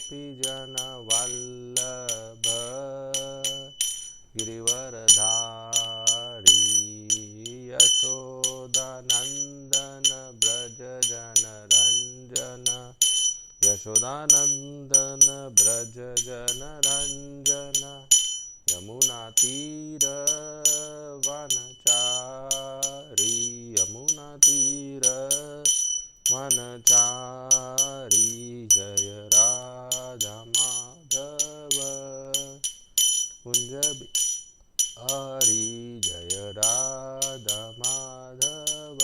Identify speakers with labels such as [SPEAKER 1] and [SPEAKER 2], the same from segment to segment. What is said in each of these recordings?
[SPEAKER 1] गोपी जन वल्लभ गिरिवरधारी यशोदानंदन ब्रज जन रंजन यशोदानंदन ब्रज जन रंजन यमुना तीर वनचारी यमुना तीर वनचारी जय राधा माधव कुंज बिहारी जय राधा माधव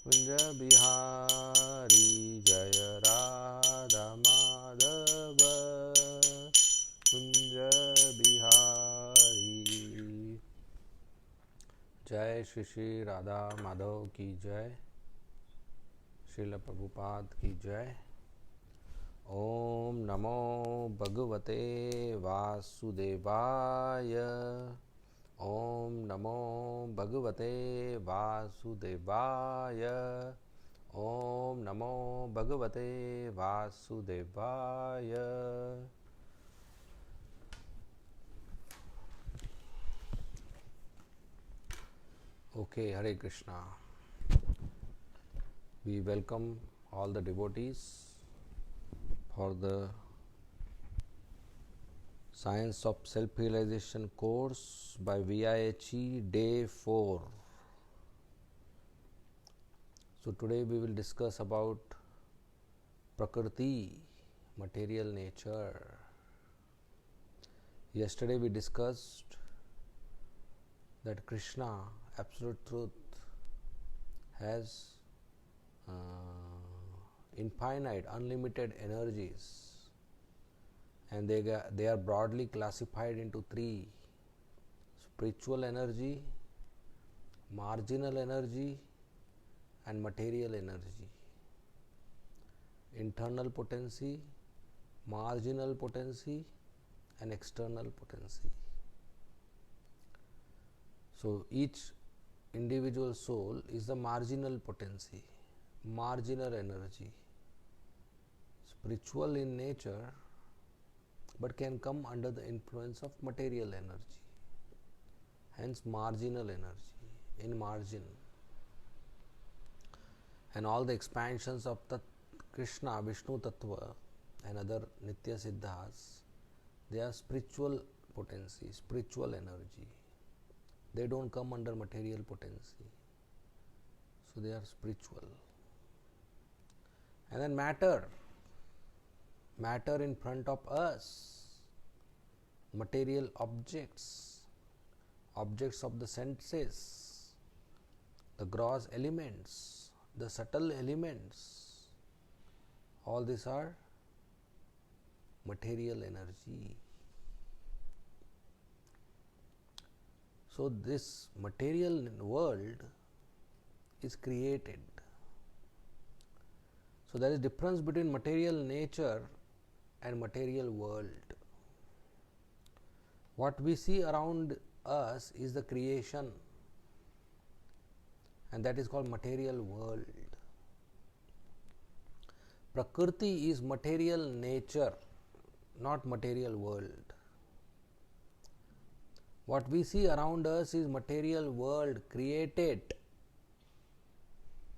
[SPEAKER 1] कुंज बिहारी जय राधा माधव कुंज बिहारी। जय श्री श्री राधा माधव की जय, श्रील प्रभुपाद की जय। ओम नमो भगवते वासुदेवाय। ओम नमो भगवते वासुदेवाय। ओम नमो भगवते वासुदेवाय। Okay, Hare Krishna. We welcome all the devotees for the Science of Self-Realization course by VIHE Day 4. So today we will discuss about Prakriti, material nature. Yesterday we discussed that Krishna, Absolute Truth, has infinite, unlimited energies, and they are broadly classified into three: spiritual energy, marginal energy, and material energy. Internal potency, marginal potency, and external potency. So each individual soul is the marginal potency, marginal energy, spiritual in nature, but can come under the influence of material energy, hence marginal energy, in margin. And all the expansions of Krishna, Vishnu Tattva and other Nitya Siddhas, they are spiritual potency, spiritual energy. They don't come under material potency, so they are spiritual. And then matter in front of us, material objects of the senses, the gross elements, the subtle elements, all these are material energy. So this material world is created. So there is difference between material nature and material world. What we see around us is the creation, and that is called material world. Prakriti is material nature, not material world. What we see around us is material world created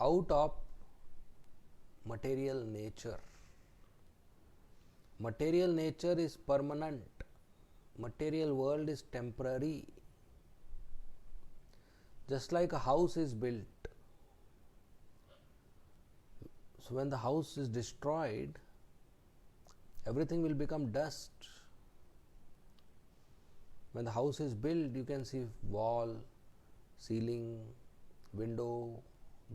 [SPEAKER 1] out of material nature. Material nature is permanent. Material world is temporary. Just like a house is built. So when the house is destroyed, everything will become dust. When the house is built, you can see wall, ceiling, window,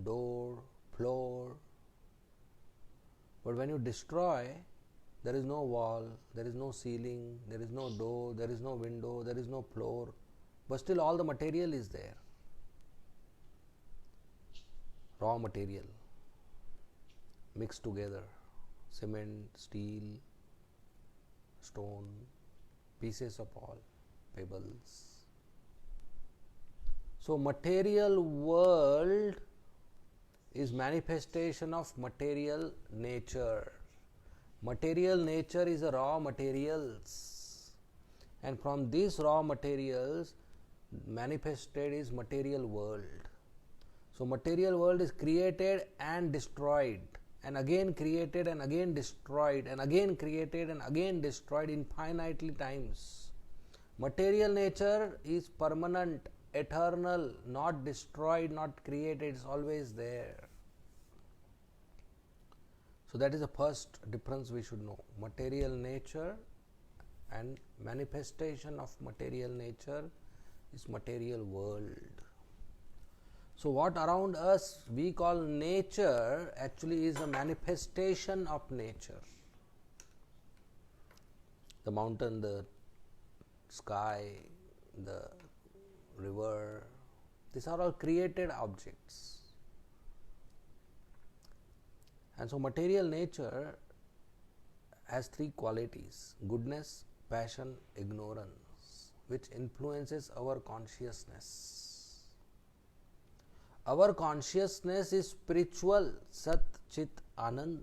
[SPEAKER 1] door, floor. But when you destroy, there is no wall, there is no ceiling, there is no door, there is no window, there is no floor, but still all the material is there. Raw material mixed together, cement, steel, stone, pieces of all, pebbles. So material world is manifestation of material nature. Material nature is a raw materials, and from these raw materials manifested is material world. So material world is created and destroyed, and again created and again destroyed, and again created and again destroyed infinitely times. Material nature is permanent, eternal, not destroyed, not created, it's always there. So that is the first difference we should know. Material nature and manifestation of material nature is material world. So what around us we call nature actually is a manifestation of nature. The mountain, the sky, the river, these are all created objects. And so material nature has three qualities: goodness, passion, ignorance, which influences our consciousness. Our consciousness is spiritual, Sat Chit Anand.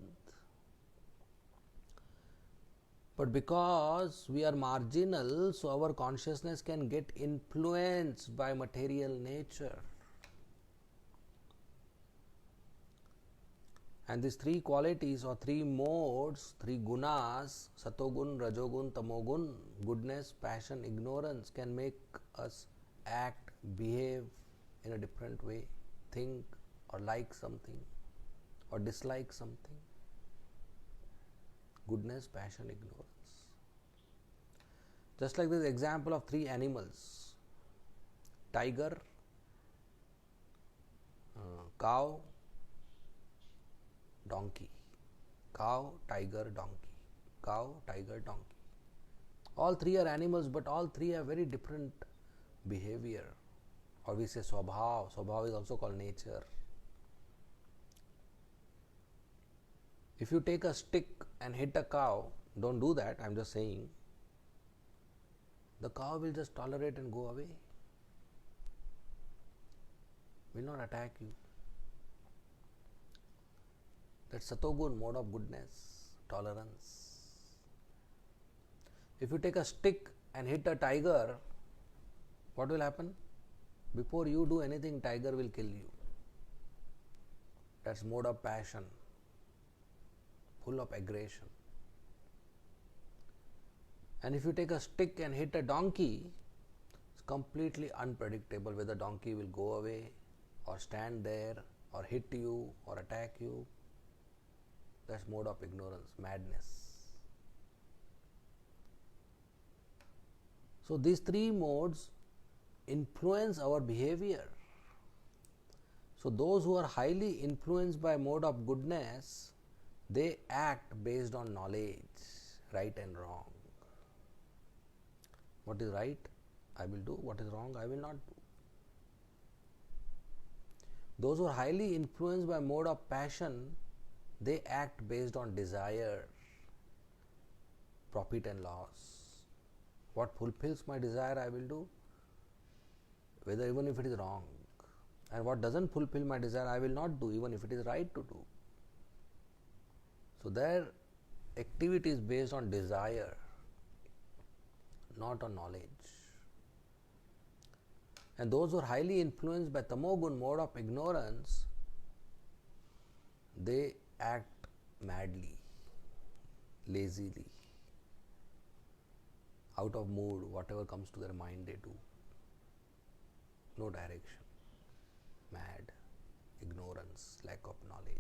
[SPEAKER 1] But because we are marginal, so our consciousness can get influenced by material nature. And these three qualities or three modes, three gunas, satogun, rajogun, tamogun, goodness, passion, ignorance, can make us act, behave in a different way, think or like something or dislike something. Goodness, passion, ignorance. Just like this example of three animals: tiger, cow, donkey. Cow, tiger, donkey. Cow, tiger, donkey. All three are animals, but all three have very different behavior. Or we say swabhav. Swabhav is also called nature. If you take a stick and hit a cow, don't do that, I'm just saying, the cow will just tolerate and go away. Will not attack you. That's satogun, mode of goodness, tolerance. If you take a stick and hit a tiger, what will happen? Before you do anything, tiger will kill you. That's mode of passion, full of aggression. And if you take a stick and hit a donkey, it's completely unpredictable whether donkey will go away or stand there or hit you or attack you. That's mode of ignorance, madness. So these three modes influence our behavior. So those who are highly influenced by mode of goodness, they act based on knowledge, right and wrong. What is right, I will do. What is wrong, I will not do. Those who are highly influenced by mode of passion, they act based on desire, profit and loss. What fulfills my desire, I will do, whether even if it is wrong. And what doesn't fulfill my desire, I will not do, even if it is right to do. So their activity is based on desire, not on knowledge. And those who are highly influenced by tamogun, mode of ignorance, they act madly, lazily, out of mood, whatever comes to their mind they do. No direction, mad, ignorance, lack of knowledge.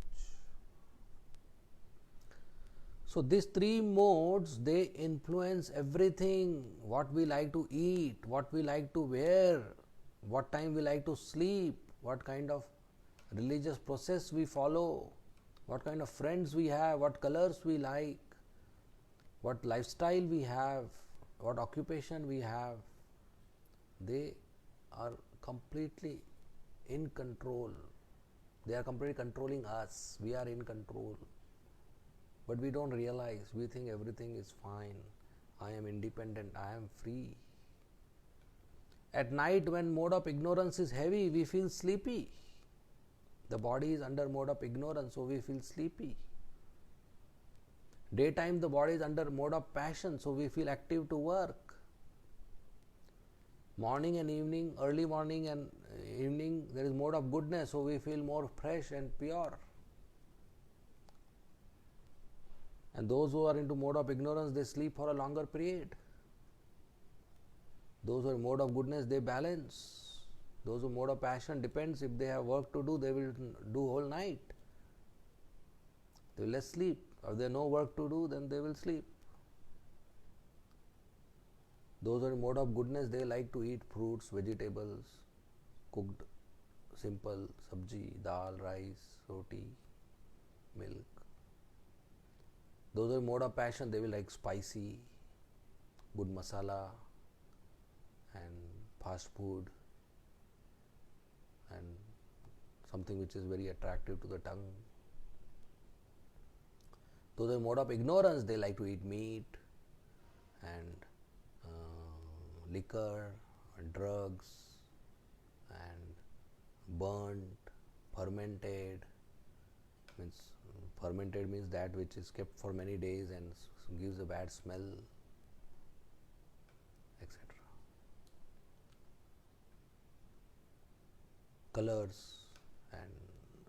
[SPEAKER 1] So these three modes, they influence everything: what we like to eat, what we like to wear, what time we like to sleep, what kind of religious process we follow, what kind of friends we have, what colors we like, what lifestyle we have, what occupation we have. They are completely in control. They are completely controlling us. We are in control. But we don't realize. We think everything is fine. I am independent. I am free. At night, when mode of ignorance is heavy, we feel sleepy. The body is under mode of ignorance, so we feel sleepy. Daytime the body is under mode of passion, so we feel active to work. Morning and evening, early morning and evening, there is mode of goodness, so we feel more fresh and pure. And those who are into mode of ignorance, they sleep for a longer period. Those who are in mode of goodness, they balance. Those who are mode of passion, depends, if they have work to do, they will do whole night. They will less sleep. If they have no work to do, then they will sleep. Those who are in mode of goodness, they like to eat fruits, vegetables, cooked, simple, sabji, dal, rice, roti, milk. Those who are in mode of passion, they will like spicy, good masala, and fast food, and something which is very attractive to the tongue. Those who are in mode of ignorance, they like to eat meat and liquor and drugs and burnt, fermented. Fermented means that which is kept for many days and gives a bad smell, etc. Colors and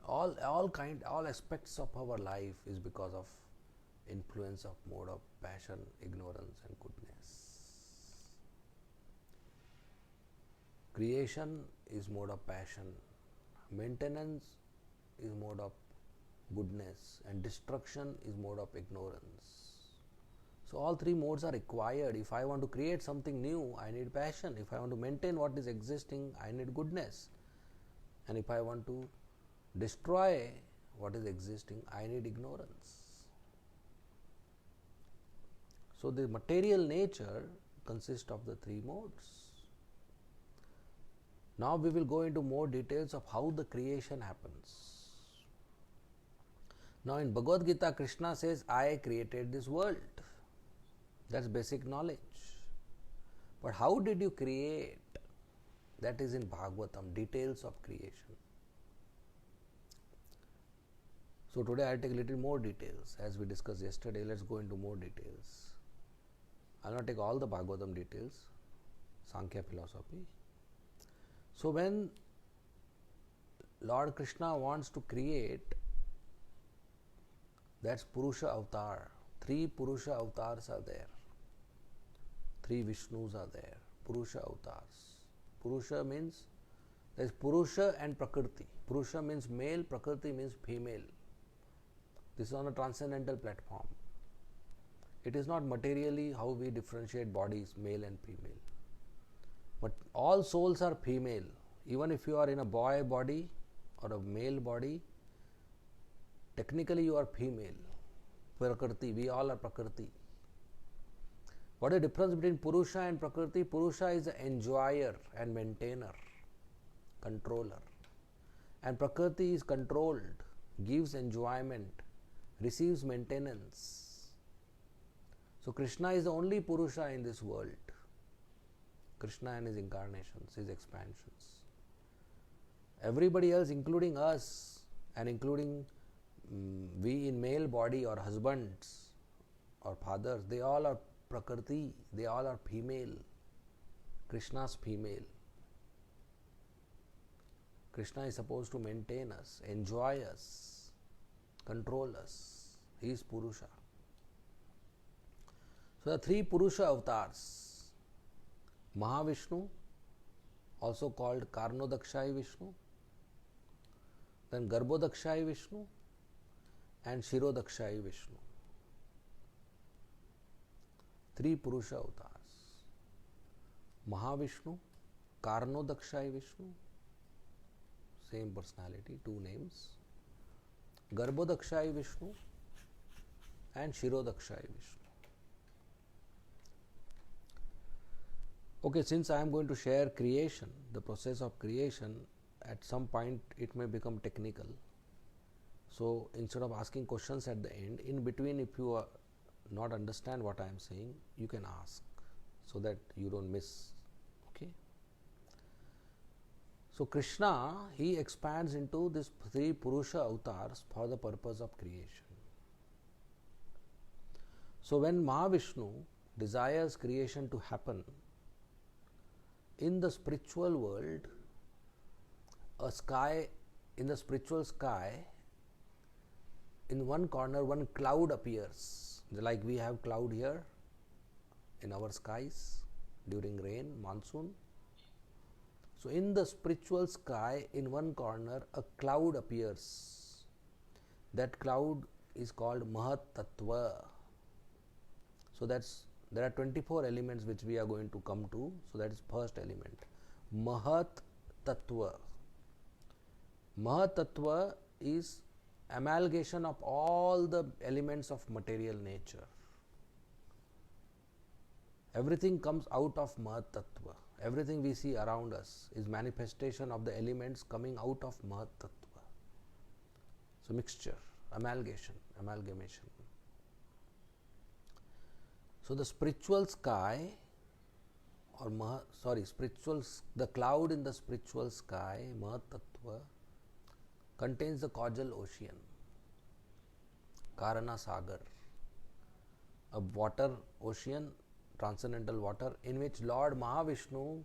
[SPEAKER 1] all aspects of our life is because of influence of mode of passion, ignorance and goodness. Creation is mode of passion, maintenance is mode of goodness, and destruction is mode of ignorance. So all three modes are required. If I want to create something new, I need passion. If I want to maintain what is existing, I need goodness. And if I want to destroy what is existing, I need ignorance. So the material nature consists of the three modes. Now we will go into more details of how the creation happens. Now in Bhagavad Gita, Krishna says, I created this world. That's basic knowledge. But how did you create? That is in Bhagavatam, details of creation. So today I will take a little more details. As we discussed yesterday, let's go into more details. I will not take all the Bhagavatam details, Sankhya philosophy. So when Lord Krishna wants to create, that's Purusha avatar. 3 Purusha avatars are there. 3 Vishnus are there. Purusha avatars. Purusha means, there is Purusha and Prakriti. Purusha means male, Prakriti means female. This is on a transcendental platform. It is not materially how we differentiate bodies, male and female. But all souls are female. Even if you are in a boy body or a male body, technically you are female. Prakriti, we all are Prakriti. What is the difference between Purusha and Prakriti? Purusha is the enjoyer and maintainer, controller. And Prakriti is controlled, gives enjoyment, receives maintenance. So Krishna is the only Purusha in this world. Krishna and his incarnations, his expansions. Everybody else, including us and including we in male body or husbands or fathers, they all are Prakriti, they all are female. Krishna's female. Krishna is supposed to maintain us, enjoy us, control us. He is Purusha. So the 3 Purusha avatars. Mahavishnu, also called Karnodakshai Vishnu, then Garbhodakshai Vishnu and Shirodakshai Vishnu. 3 Purusha avatars. Mahavishnu, Karnodakshai Vishnu, same personality, 2 names. Garbhodakshai Vishnu and Shirodakshai Vishnu. Okay, since I am going to share creation, the process of creation, at some point it may become technical. So instead of asking questions at the end, in between, if you not understand what I am saying, you can ask so that you don't miss. Okay. So Krishna, he expands into these 3 Purusha avatars for the purpose of creation. So when Mahavishnu desires creation to happen, in the spiritual world, in the spiritual sky, in one corner, one cloud appears. Like we have cloud here in our skies during rain, monsoon. So in the spiritual sky, in one corner, a cloud appears. That cloud is called Mahat Tattva. So there are 24 elements which we are going to come to. So that is first element, Mahat Tattva. Mahat Tattva is amalgamation of all the elements of material nature. Everything comes out of Mahat Tattva. Everything we see around us is manifestation of the elements coming out of Mahat Tattva. So mixture, amalgamation. So the spiritual sky, the cloud in the spiritual sky, Mahat Tattva, contains the causal ocean, Karana Sagar, a water ocean, transcendental water, in which Lord Mahavishnu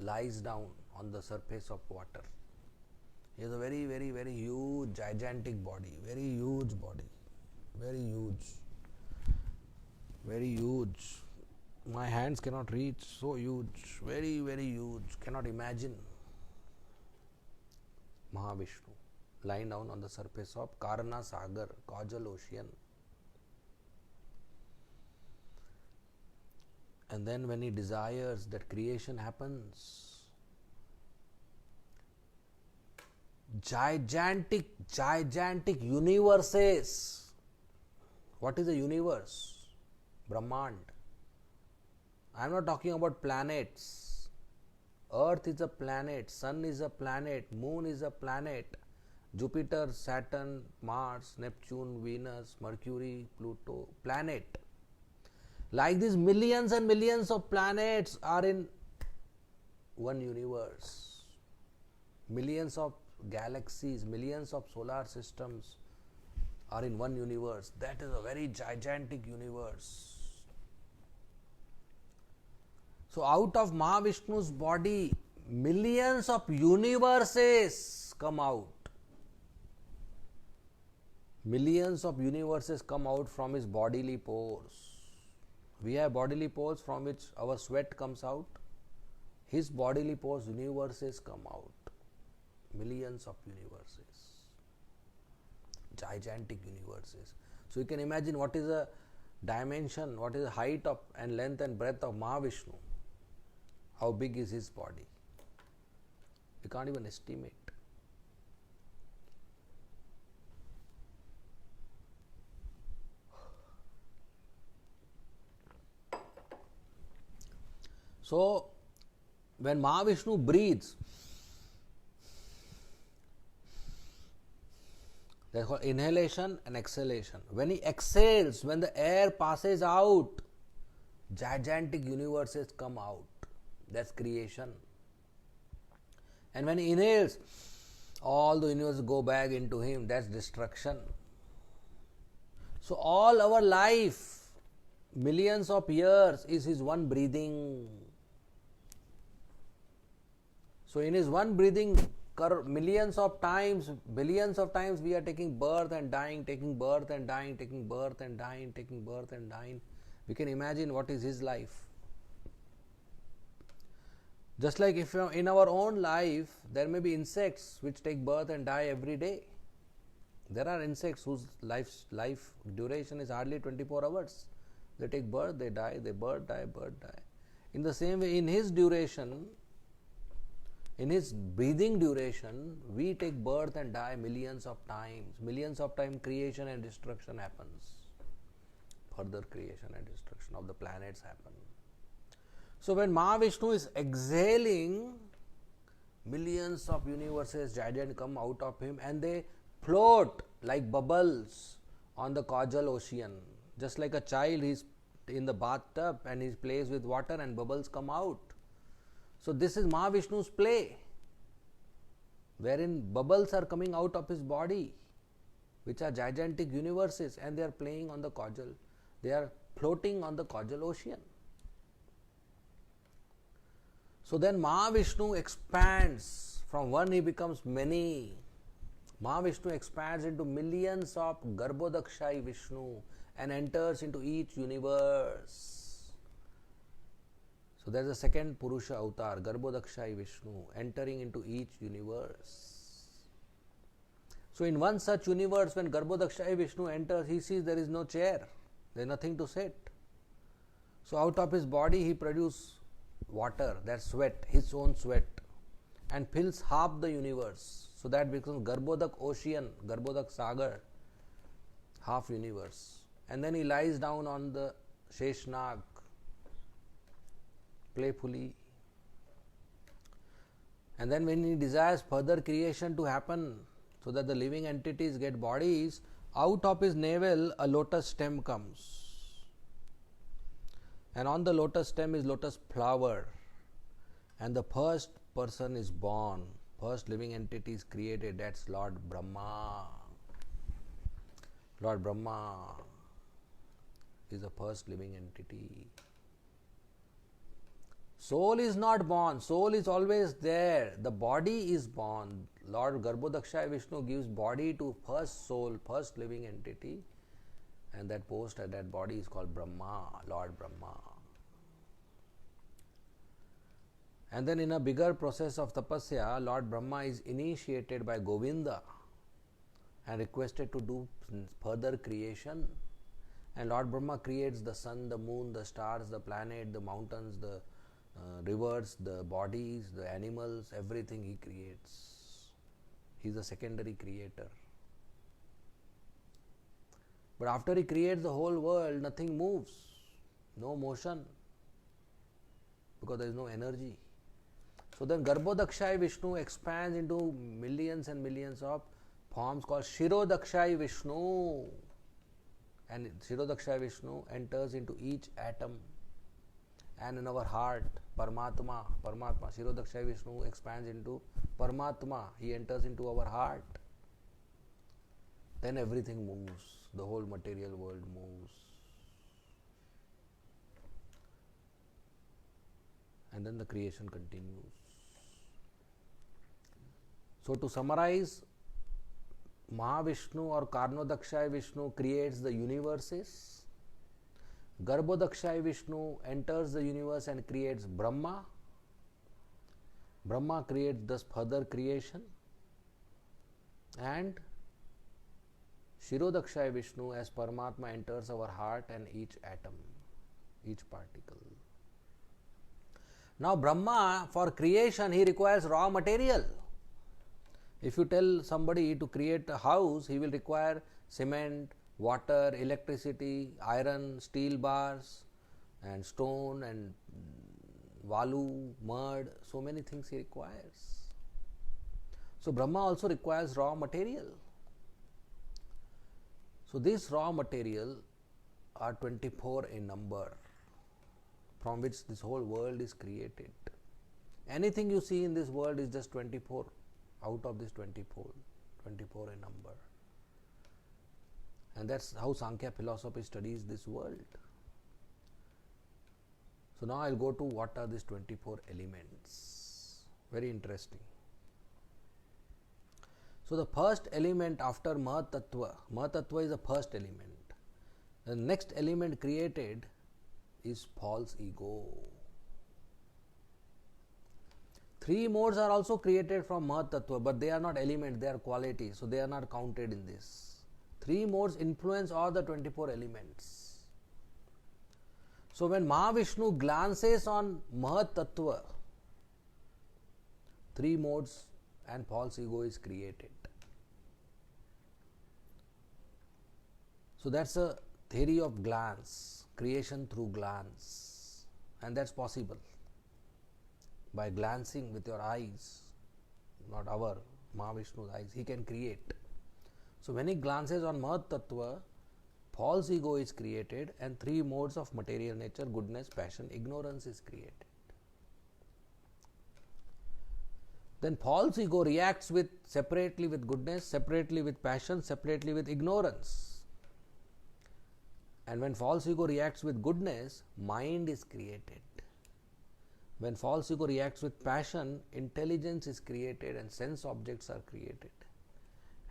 [SPEAKER 1] lies down on the surface of water. He has a very, very, very huge, gigantic body, very huge body, very huge, very huge. My hands cannot reach, so huge, very, very huge, cannot imagine. Mahavishnu lying down on the surface of Karana Sagar, causal ocean. And then when he desires that creation happens, gigantic universes. What is a universe? Brahmand. I am not talking about planets. Earth is a planet, Sun is a planet, Moon is a planet, Jupiter, Saturn, Mars, Neptune, Venus, Mercury, Pluto, planet. Like these millions and millions of planets are in one universe. Millions of galaxies, millions of solar systems are in one universe. That is a very gigantic universe. So out of Mahavishnu's body, millions of universes come out. Millions of universes come out from his bodily pores. We have bodily pores from which our sweat comes out. His bodily pores, universes come out. Millions of universes. Gigantic universes. So you can imagine what is the dimension, what is the height of and length and breadth of Mahavishnu. How big is his body? We can't even estimate. So, when Mahavishnu breathes, that's called inhalation and exhalation. When he exhales, when the air passes out, gigantic universes come out. That's creation. And when he inhales, all the universe go back into him. That's destruction. So all our life, millions of years, is his one breathing. So in his one breathing, millions of times, billions of times we are taking birth and dying, taking birth and dying, taking birth and dying, taking birth and dying. We can imagine what is his life. Just like if in our own life, there may be insects which take birth and die every day. There are insects whose life duration is hardly 24 hours. They take birth, they die, they birth, die, birth, die. In the same way, in his duration, in his breathing duration, we take birth and die millions of times. Millions of times creation and destruction happens. Further creation and destruction of the planets happen. So when Mahavishnu is exhaling, millions of universes, giant come out of him and they float like bubbles on the causal ocean. Just like a child, he's in the bathtub and he plays with water and bubbles come out. So this is Mahavishnu's play, wherein bubbles are coming out of his body, which are gigantic universes, and they are playing on the causal. They are floating on the causal ocean. So then Mahavishnu expands. From one he becomes many. Mahavishnu expands into millions of Garbhodakshai Vishnu and enters into each universe. So there is a second Purusha avatar, Garbhodakshai Vishnu, entering into each universe. So in one such universe, when Garbhodakshai Vishnu enters, he sees there is no chair, there is nothing to sit. So out of his body he produces water, that sweat, his own sweat, and fills half the universe. So that becomes Garbhodak ocean, Garbhodak Sagar, half universe. And then he lies down on the Sheshnag playfully. And then when he desires further creation to happen, so that the living entities get bodies, out of his navel a lotus stem comes. And on the lotus stem is lotus flower. And the first person is born. First living entity is created. That's Lord Brahma. Lord Brahma is the first living entity. Soul is not born. Soul is always there. The body is born. Lord Garbhodakshaya Vishnu gives body to first soul, first living entity, and that that body is called Brahma, Lord Brahma. And then in a bigger process of tapasya, Lord Brahma is initiated by Govinda and requested to do further creation. And Lord Brahma creates the sun, the moon, the stars, the planet, the mountains, the rivers, the bodies, the animals, everything he creates. He is a secondary creator. But after he creates the whole world, nothing moves, no motion, because there is no energy. So then Garbhodakshai Vishnu expands into millions and millions of forms called Shirodakshai Vishnu. And Shirodakshai Vishnu enters into each atom. And in our heart, Paramatma, Shirodakshai Vishnu expands into Paramatma. He enters into our heart. Then everything moves. The whole material world moves. And then the creation continues. So to summarize, Mahavishnu or Karnodakshai Vishnu creates the universes. Garbhodakshai Vishnu enters the universe and creates Brahma. Brahma creates thus further creation. And Shirodakshai Vishnu as Paramatma enters our heart and each atom, each particle. Now Brahma, for creation, he requires raw material. If you tell somebody to create a house, he will require cement, water, electricity, iron, steel bars, and stone, and valu, mud, so many things he requires. So Brahma also requires raw material. So these raw material are 24 in number, from which this whole world is created. Anything you see in this world is just 24 out of this 24 in number. And that's how Sankhya philosophy studies this world. So now I'll go to what are these 24 elements. Very interesting. So the first element after Mahatattva is the first element. The next element created is false ego. Three modes are also created from Mahatattva, but they are not elements, they are qualities, so they are not counted in this. Three modes influence all the 24 elements. So when Mahavishnu glances on Mahatattva, three modes and false ego is created. So that's a theory of glance, creation through glance, and that's possible. By glancing with your eyes, not our Mahavishnu's eyes, he can create. So when he glances on Mahatattva, false ego is created and three modes of material nature, goodness, passion, ignorance is created. Then false ego reacts separately with goodness, separately with passion, separately with ignorance. And when false ego reacts with goodness, mind is created. When false ego reacts with passion, intelligence is created and sense objects are created.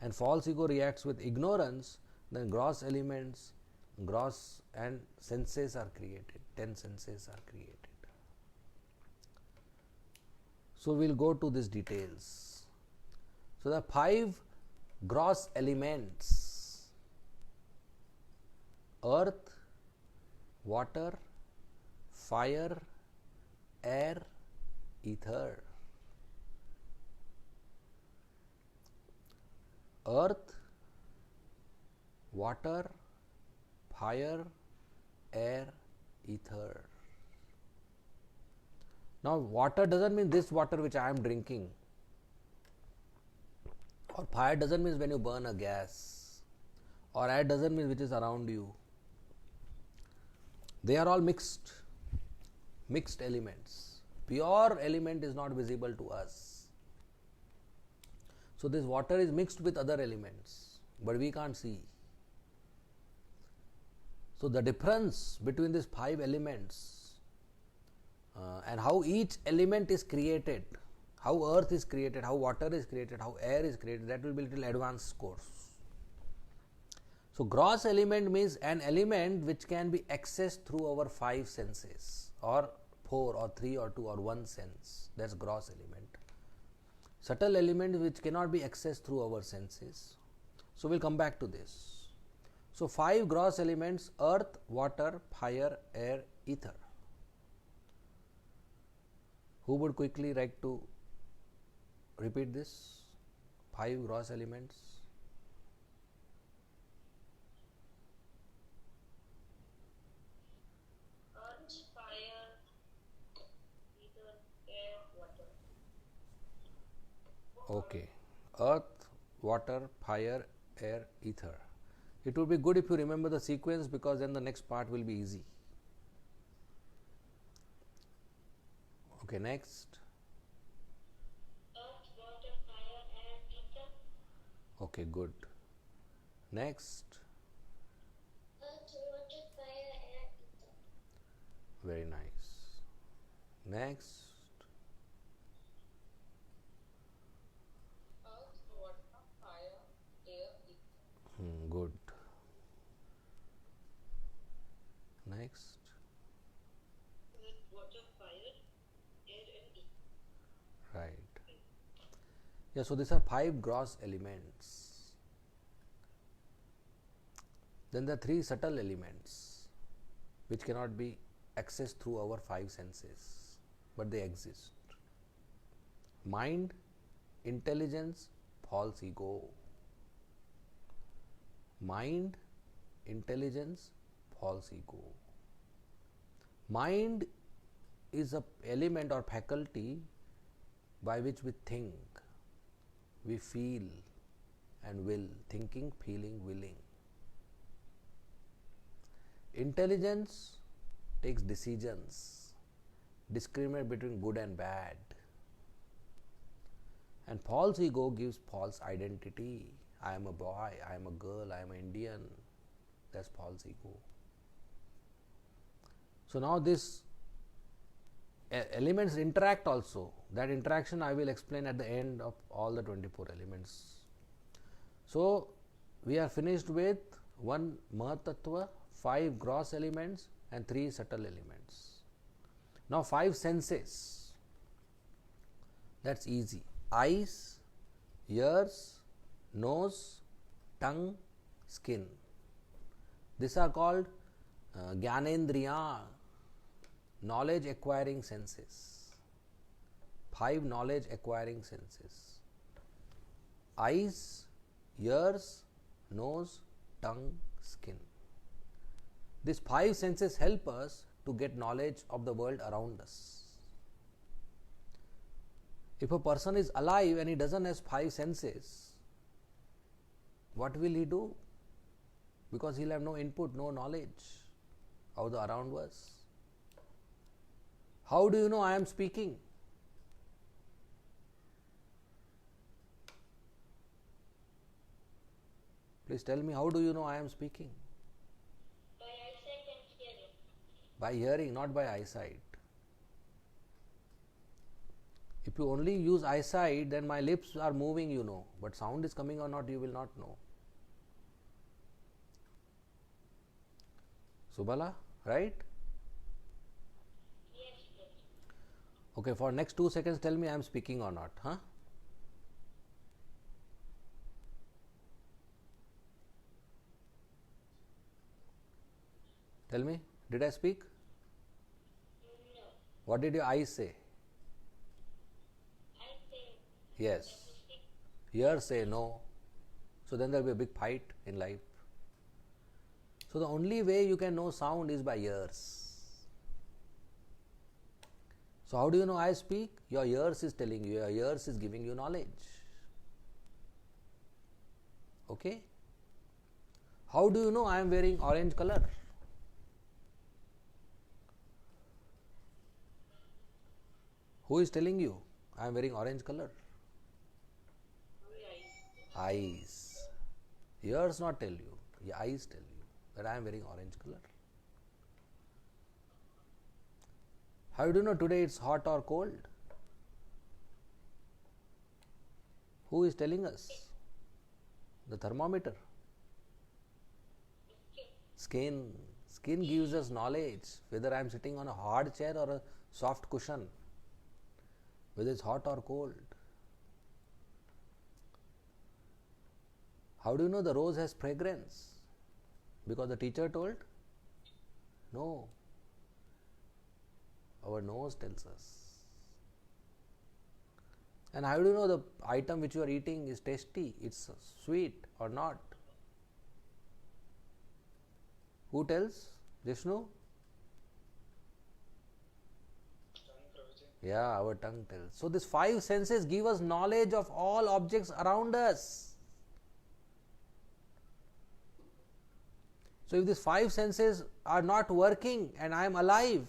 [SPEAKER 1] And false ego reacts with ignorance, then gross elements, gross and senses are created. 10 senses are created. So we'll go to these details. So the 5 gross elements: earth, water, fire, air, ether. Earth, water, fire, air, ether. Now, water doesn't mean this water which I am drinking, or fire doesn't mean when you burn a gas, or air doesn't mean which is around you. They are all mixed elements. Pure element is not visible to us. So this water is mixed with other elements, but we can't see. So the difference between these 5 elements and how each element is created, how earth is created, how water is created, how air is created, that will be a little advanced course. So gross element means an element which can be accessed through our 5 senses, or 4 or 3 or 2 or 1 sense. That's gross element. Subtle element which cannot be accessed through our senses. So we'll come back to this. So 5 gross elements: earth, water, fire, air, ether. Who would quickly like to repeat this? 5 gross elements.
[SPEAKER 2] Earth, fire, ether, air, water.
[SPEAKER 1] Okay. Earth, water, fire, air, ether. It would be good if you remember the sequence, because then the next part will be easy. Okay, next.
[SPEAKER 2] Earth, water, fire, air, ether.
[SPEAKER 1] Okay, good. Next.
[SPEAKER 2] Earth, water, fire, air, ether.
[SPEAKER 1] Very nice. Next.
[SPEAKER 2] Earth, water, fire, air, ether.
[SPEAKER 1] Good. Next.
[SPEAKER 2] Earth, water, fire, air, and ether.
[SPEAKER 1] Right. Yeah, so these are 5 gross elements. Then there are 3 subtle elements which cannot be accessed through our 5 senses, but they exist. Mind, intelligence, false ego. Mind, intelligence, false ego. Mind is an element or faculty by which we think, we feel and will. Thinking, feeling, willing. Intelligence takes decisions, discriminate between good and bad. And false ego gives false identity. I am a boy, I am a girl, I am an Indian. That's false ego. So now these elements interact also. That interaction I will explain at the end of all the 24 elements. So we are finished with 1 Mahatattva, 5 gross elements and 3 subtle elements. Now 5 senses. That's easy. Eyes, ears, nose, tongue, skin. These are called Gyanendriya, knowledge acquiring senses. 5 knowledge acquiring senses: eyes, ears, nose, tongue, skin. These 5 senses help us to get knowledge of the world around us. If a person is alive and he doesn't have 5 senses, what will he do? Because he'll have no input, no knowledge of the around us. How do you know I am speaking? Please tell me, how do you know I am speaking?
[SPEAKER 2] By
[SPEAKER 1] By hearing, not by eyesight. If you only use eyesight, then my lips are moving, you know, but sound is coming or not, you will not know. Subala, right?
[SPEAKER 2] Yes, yes.
[SPEAKER 1] Okay, for next 2 seconds, tell me I am speaking or not, huh? Tell me, did I speak?
[SPEAKER 2] No.
[SPEAKER 1] What did your eyes say?
[SPEAKER 2] I say
[SPEAKER 1] Yes.
[SPEAKER 2] that you speak.
[SPEAKER 1] Ears say no. So then there will be a big fight in life. So the only way you can know sound is by ears. So how do you know I speak? Your ears is telling you, your ears is giving you knowledge. Okay? How do you know I am wearing orange color? Who is telling you I am wearing orange color? Eyes. Ears not tell you, your eyes tell you that I am wearing orange color. How do you know today it's hot or cold? Who is telling us? The thermometer. Skin. Skin gives us knowledge whether I am sitting on a hard chair or a soft cushion, whether it's hot or cold. How do you know the rose has fragrance? Because the teacher told? No. Our nose tells us. And how do you know the item which you are eating is tasty, it's sweet or not? Who tells? Vishnu? Yeah, our tongue tells. So these 5 senses give us knowledge of all objects around us. So if these 5 senses are not working and I am alive,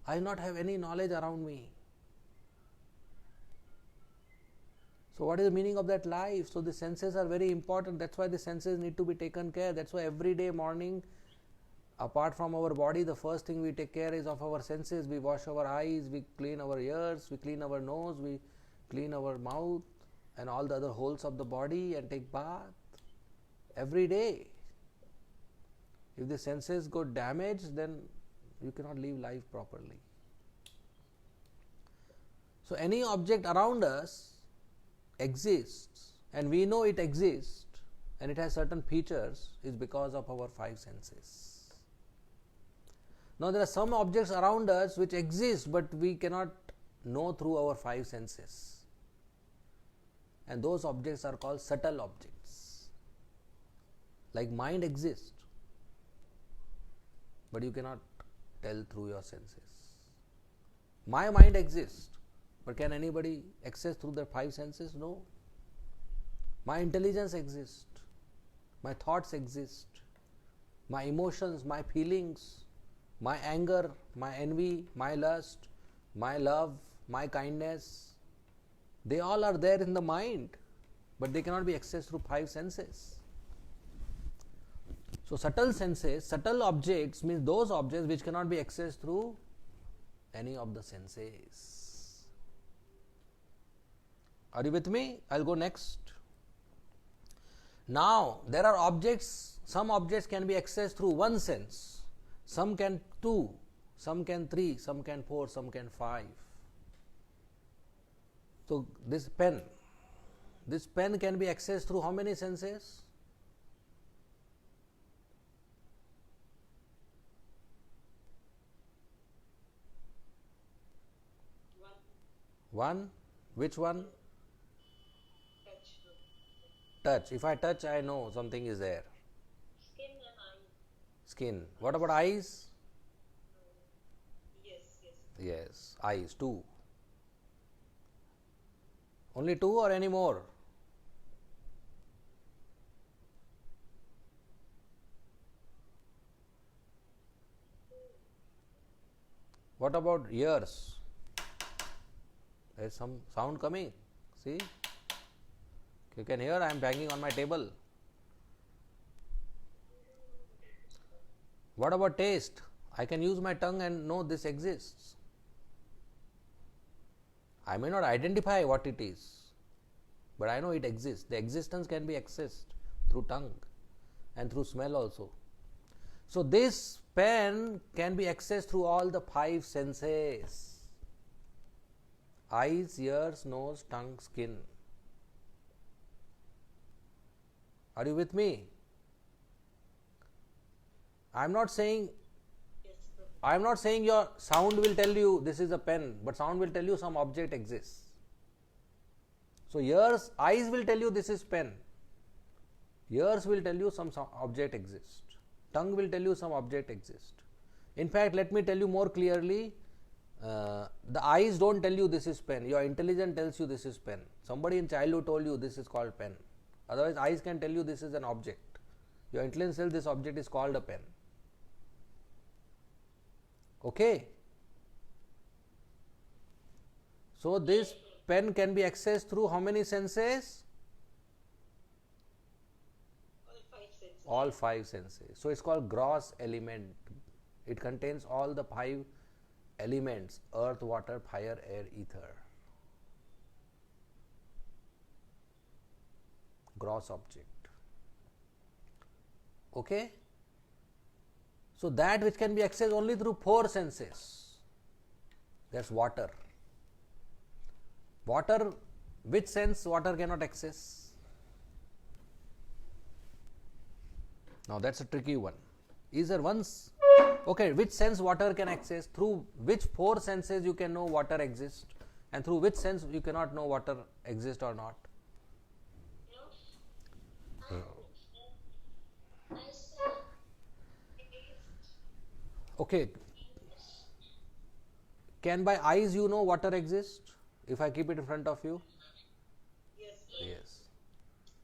[SPEAKER 1] I will not have any knowledge around me. So what is the meaning of that life? So the senses are very important. That's why the senses need to be taken care. That's why every day morning, apart from our body, the first thing we take care is of our senses. We wash our eyes, we clean our ears, we clean our nose, we clean our mouth and all the other holes of the body and take bath every day. If the senses go damaged, then you cannot live life properly. So any object around us exists and we know it exists and it has certain features is because of our 5 senses. Now there are some objects around us which exist but we cannot know through our 5 senses, and those objects are called subtle objects. Like mind exists but you cannot tell through your senses. My mind exists, but can anybody access through the 5 senses? No. My intelligence exists, my thoughts exist, my emotions, my feelings, my anger, my envy, my lust, my love, my kindness, they all are there in the mind, but they cannot be accessed through 5 senses. So subtle senses, subtle objects means those objects which cannot be accessed through any of the senses. Are you with me? I'll go next. Now there are objects, some objects can be accessed through 1 sense, some can 2, some can 3, some can 4, some can 5. So this pen can be accessed through how many senses? 1. Which one? Touch. If I touch, I know something is there.
[SPEAKER 2] Skin and eyes.
[SPEAKER 1] Skin. What about eyes?
[SPEAKER 2] Yes, yes.
[SPEAKER 1] Yes, eyes, 2. Only 2 or any more? What about ears? There is some sound coming. See? You can hear I am banging on my table. What about taste? I can use my tongue and know this exists. I may not identify what it is, but I know it exists. The existence can be accessed through tongue and through smell also. So this pen can be accessed through all the 5 senses: eyes, ears, nose, tongue, skin. Are you with me? I am not saying your sound will tell you this is a pen, but sound will tell you some object exists. So eyes will tell you this is pen. Ears will tell you some object exists. Tongue will tell you some object exists. In fact, let me tell you more clearly. The eyes don't tell you this is pen. Your intelligence tells you this is pen. Somebody in childhood told you this is called pen. Otherwise, eyes can tell you this is an object. Your intelligence tells this object is called a pen. Okay. So this pen can be accessed through how many senses? All 5 senses. So it's called gross element. It contains all the 5 elements: earth, water, fire, air, ether. Gross object. Okay. So that which can be accessed only through 4 senses. That's water. Water, which sense water cannot access? Now that's a tricky one. Is there once? Okay, which sense water can access? Through which 4 senses you can know water exists, and through which sense you cannot know water exists or not? Okay. Can by eyes you know water exists if I keep it in front of you? Yes.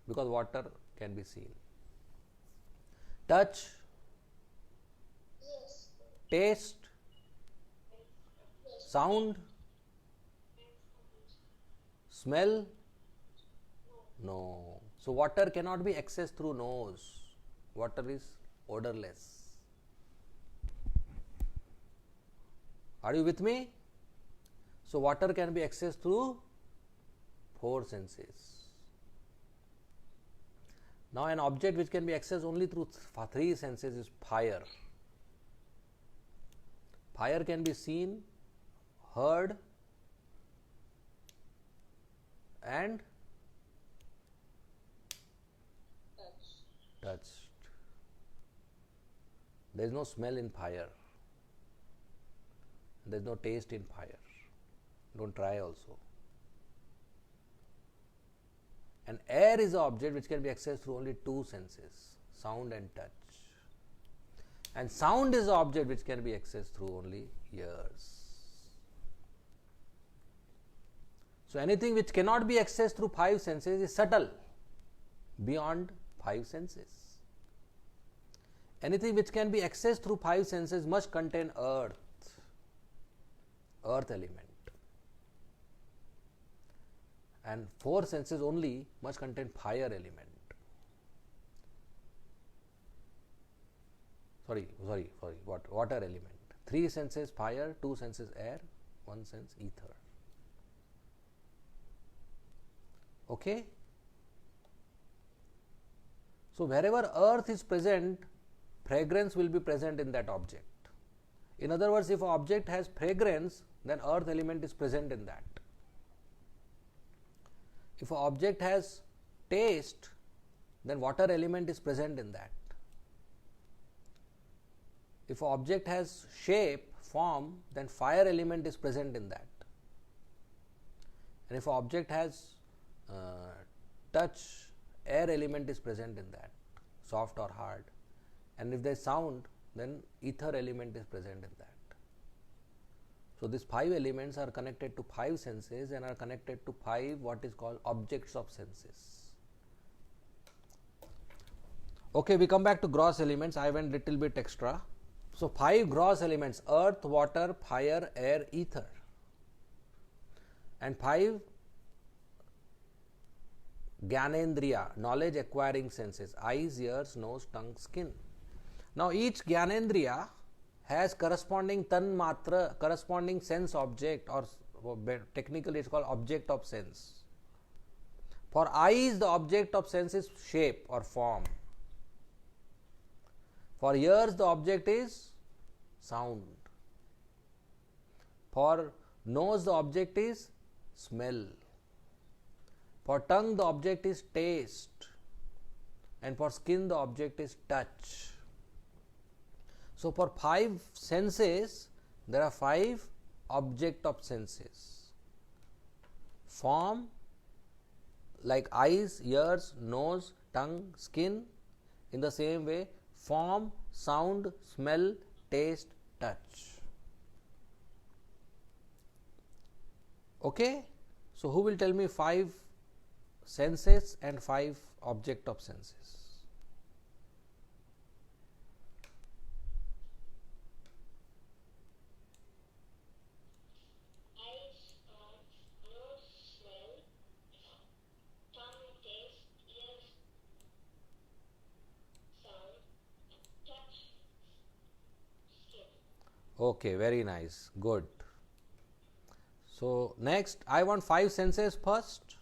[SPEAKER 1] Because water can be seen. Touch?
[SPEAKER 2] Yes.
[SPEAKER 1] Taste? Sound? Smell? No. So water cannot be accessed through nose. Water is odorless. Are you with me? So water can be accessed through 4 senses. Now an object which can be accessed only through 3 senses is fire. Fire can be seen, heard, and touched. There is no smell in fire. There is no taste in fire. Don't try also. And air is an object which can be accessed through only 2 senses, sound and touch. And sound is an object which can be accessed through only ears. So anything which cannot be accessed through 5 senses is subtle, beyond 5 senses. Anything which can be accessed through 5 senses must contain earth element. And 4 senses only must contain fire element. Water element. 3 senses fire, 2 senses air, 1 sense ether. Okay? So wherever earth is present, fragrance will be present in that object. In other words, if an object has fragrance, then earth element is present in that. If an object has taste, then water element is present in that. If an object has shape, form, then fire element is present in that. And if an object has touch, air element is present in that, soft or hard. And if there is sound, then ether element is present in that. So these 5 elements are connected to 5 senses and are connected to 5 what is called objects of senses. Okay, we come back to gross elements. I went little bit extra. So 5 gross elements: earth, water, fire, air, ether. And 5 Gyanendriya, knowledge acquiring senses: eyes, ears, nose, tongue, skin. Now each Gyanendriya has corresponding tan matra, corresponding sense object, or technically it's called object of sense. For eyes, the object of sense is shape or form. For ears, the object is sound. For nose, the object is smell. For tongue, the object is taste. And for skin, the object is touch. So for 5 senses, there are 5 object of senses. Form, like eyes, ears, nose, tongue, skin. In the same way, form, sound, smell, taste, touch. Okay? So who will tell me 5 senses and 5 object of senses? Okay, very nice, good. So next, I want 5 senses first: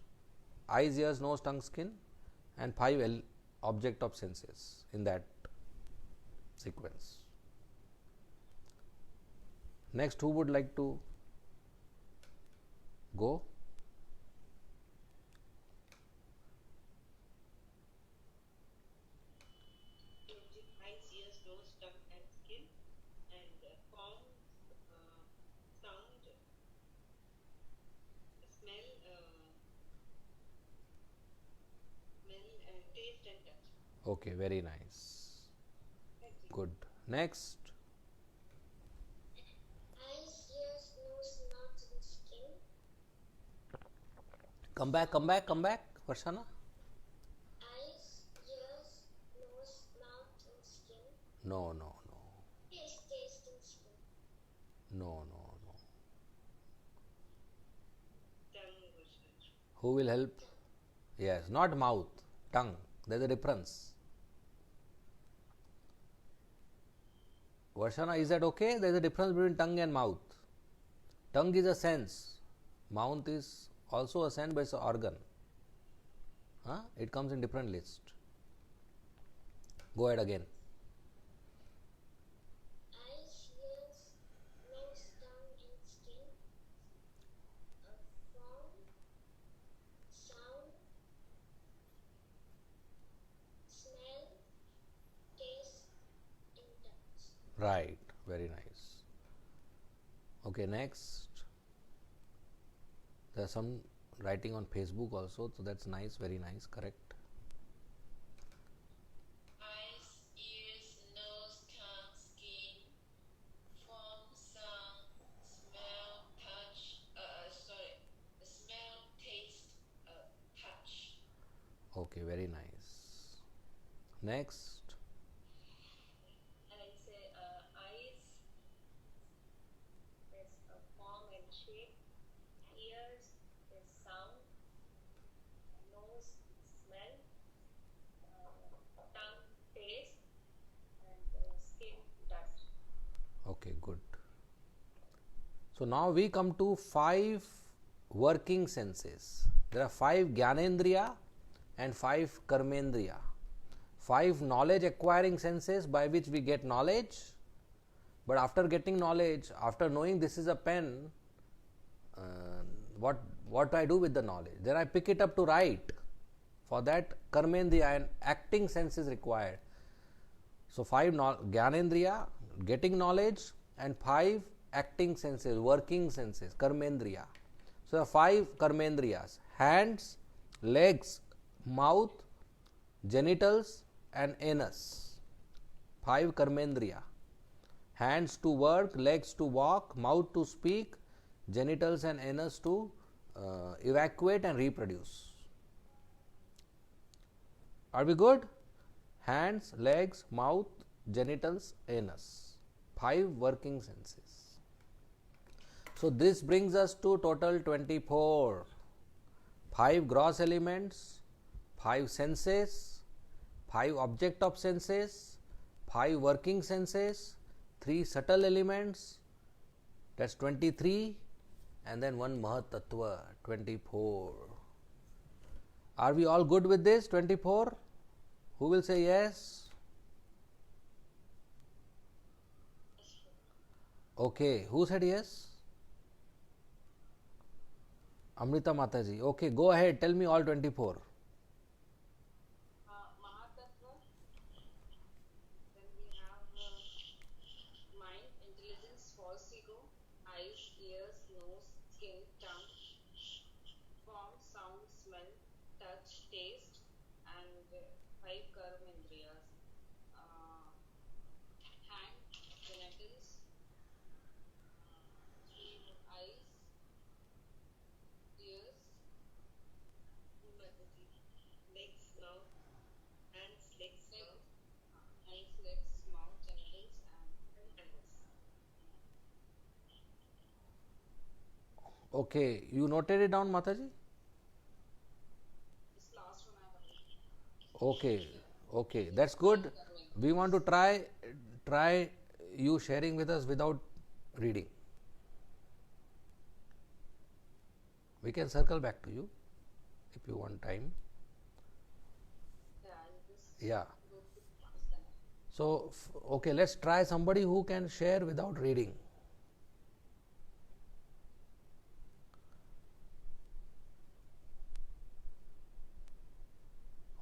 [SPEAKER 1] eyes, ears, nose, tongue, skin, and 5 object of senses in that sequence. Next, who would like to go?
[SPEAKER 3] Eyes, ears, nose, tongue, and skin, and form, sound, smell, taste, and touch.
[SPEAKER 1] Okay, very nice. Good. Next.
[SPEAKER 4] Eyes, ears, nose, mouth, and skin.
[SPEAKER 1] Come back, Varshana.
[SPEAKER 4] Eyes, ears, nose, mouth, and skin.
[SPEAKER 1] No.
[SPEAKER 4] Taste, and skin.
[SPEAKER 1] No.
[SPEAKER 3] Tongue, Varshana.
[SPEAKER 1] Who will help? Yes, not mouth, tongue. There's a difference. Varshana, is that okay? There's a difference between tongue and mouth. Tongue is a sense. Mouth is also a sense, but it's an organ. It comes in different list. Go ahead again.
[SPEAKER 4] Eyes, ears, nose, tongue, and skin. Form, sound, smell, taste, and touch.
[SPEAKER 1] Right, very nice. Okay, next. There's some writing on Facebook also, so that's nice, very nice, correct.
[SPEAKER 2] Eyes, ears, nose, tongue, skin, form, sound, smell, touch, smell, taste, touch.
[SPEAKER 1] Okay, very nice. Next.
[SPEAKER 3] And I say eyes is form and shape, ears is sound, nose smell, tongue taste, and skin touch.
[SPEAKER 1] Okay, good. So now we come to 5 working senses. There are 5 Gyanendriya and 5 Karmendriya. 5 knowledge acquiring senses by which we get knowledge. But after getting knowledge, after knowing this is a pen, what do I do with the knowledge? Then I pick it up to write. For that, Karmendriya and acting sense is required. So 5 Gyanendriya, getting knowledge, and 5 acting senses, working senses, Karmendriya. So there are 5 Karmendriyas: hands, legs, mouth, genitals, and anus. 5 Karmendriya. Hands to work, legs to walk, mouth to speak, genitals and anus to evacuate and reproduce. Are we good? Hands, legs, mouth, genitals, anus. 5 working senses. So this brings us to total 24. 5 gross elements, 5 senses, 5 object of senses, 5 working senses, 3 subtle elements, that's 23, and then 1 Mahatattva, 24. Are we all good with this? 24? Who will say yes? Okay, who said yes? Amrita Mataji. Okay, go ahead, tell me all 24.
[SPEAKER 2] Mahatattva. Then we have mind, intelligence, false ego, eyes, ears, nose, skin, tongue, form, sound, smell, touch, taste, and 5 karmendriyas. Hand, genitals, 3 eyes, ears, legs, mouth, hands, legs, mouth, genitals, and hands.
[SPEAKER 1] Okay, you noted it down, Mataji?
[SPEAKER 2] This last one I have.
[SPEAKER 1] Okay, okay, that's good. We want to try you sharing with us without reading. We can circle back to you if you want time.
[SPEAKER 2] Yeah, I'll just
[SPEAKER 1] Yeah.
[SPEAKER 2] go through the parts then.
[SPEAKER 1] So, okay, let's try somebody who can share without reading.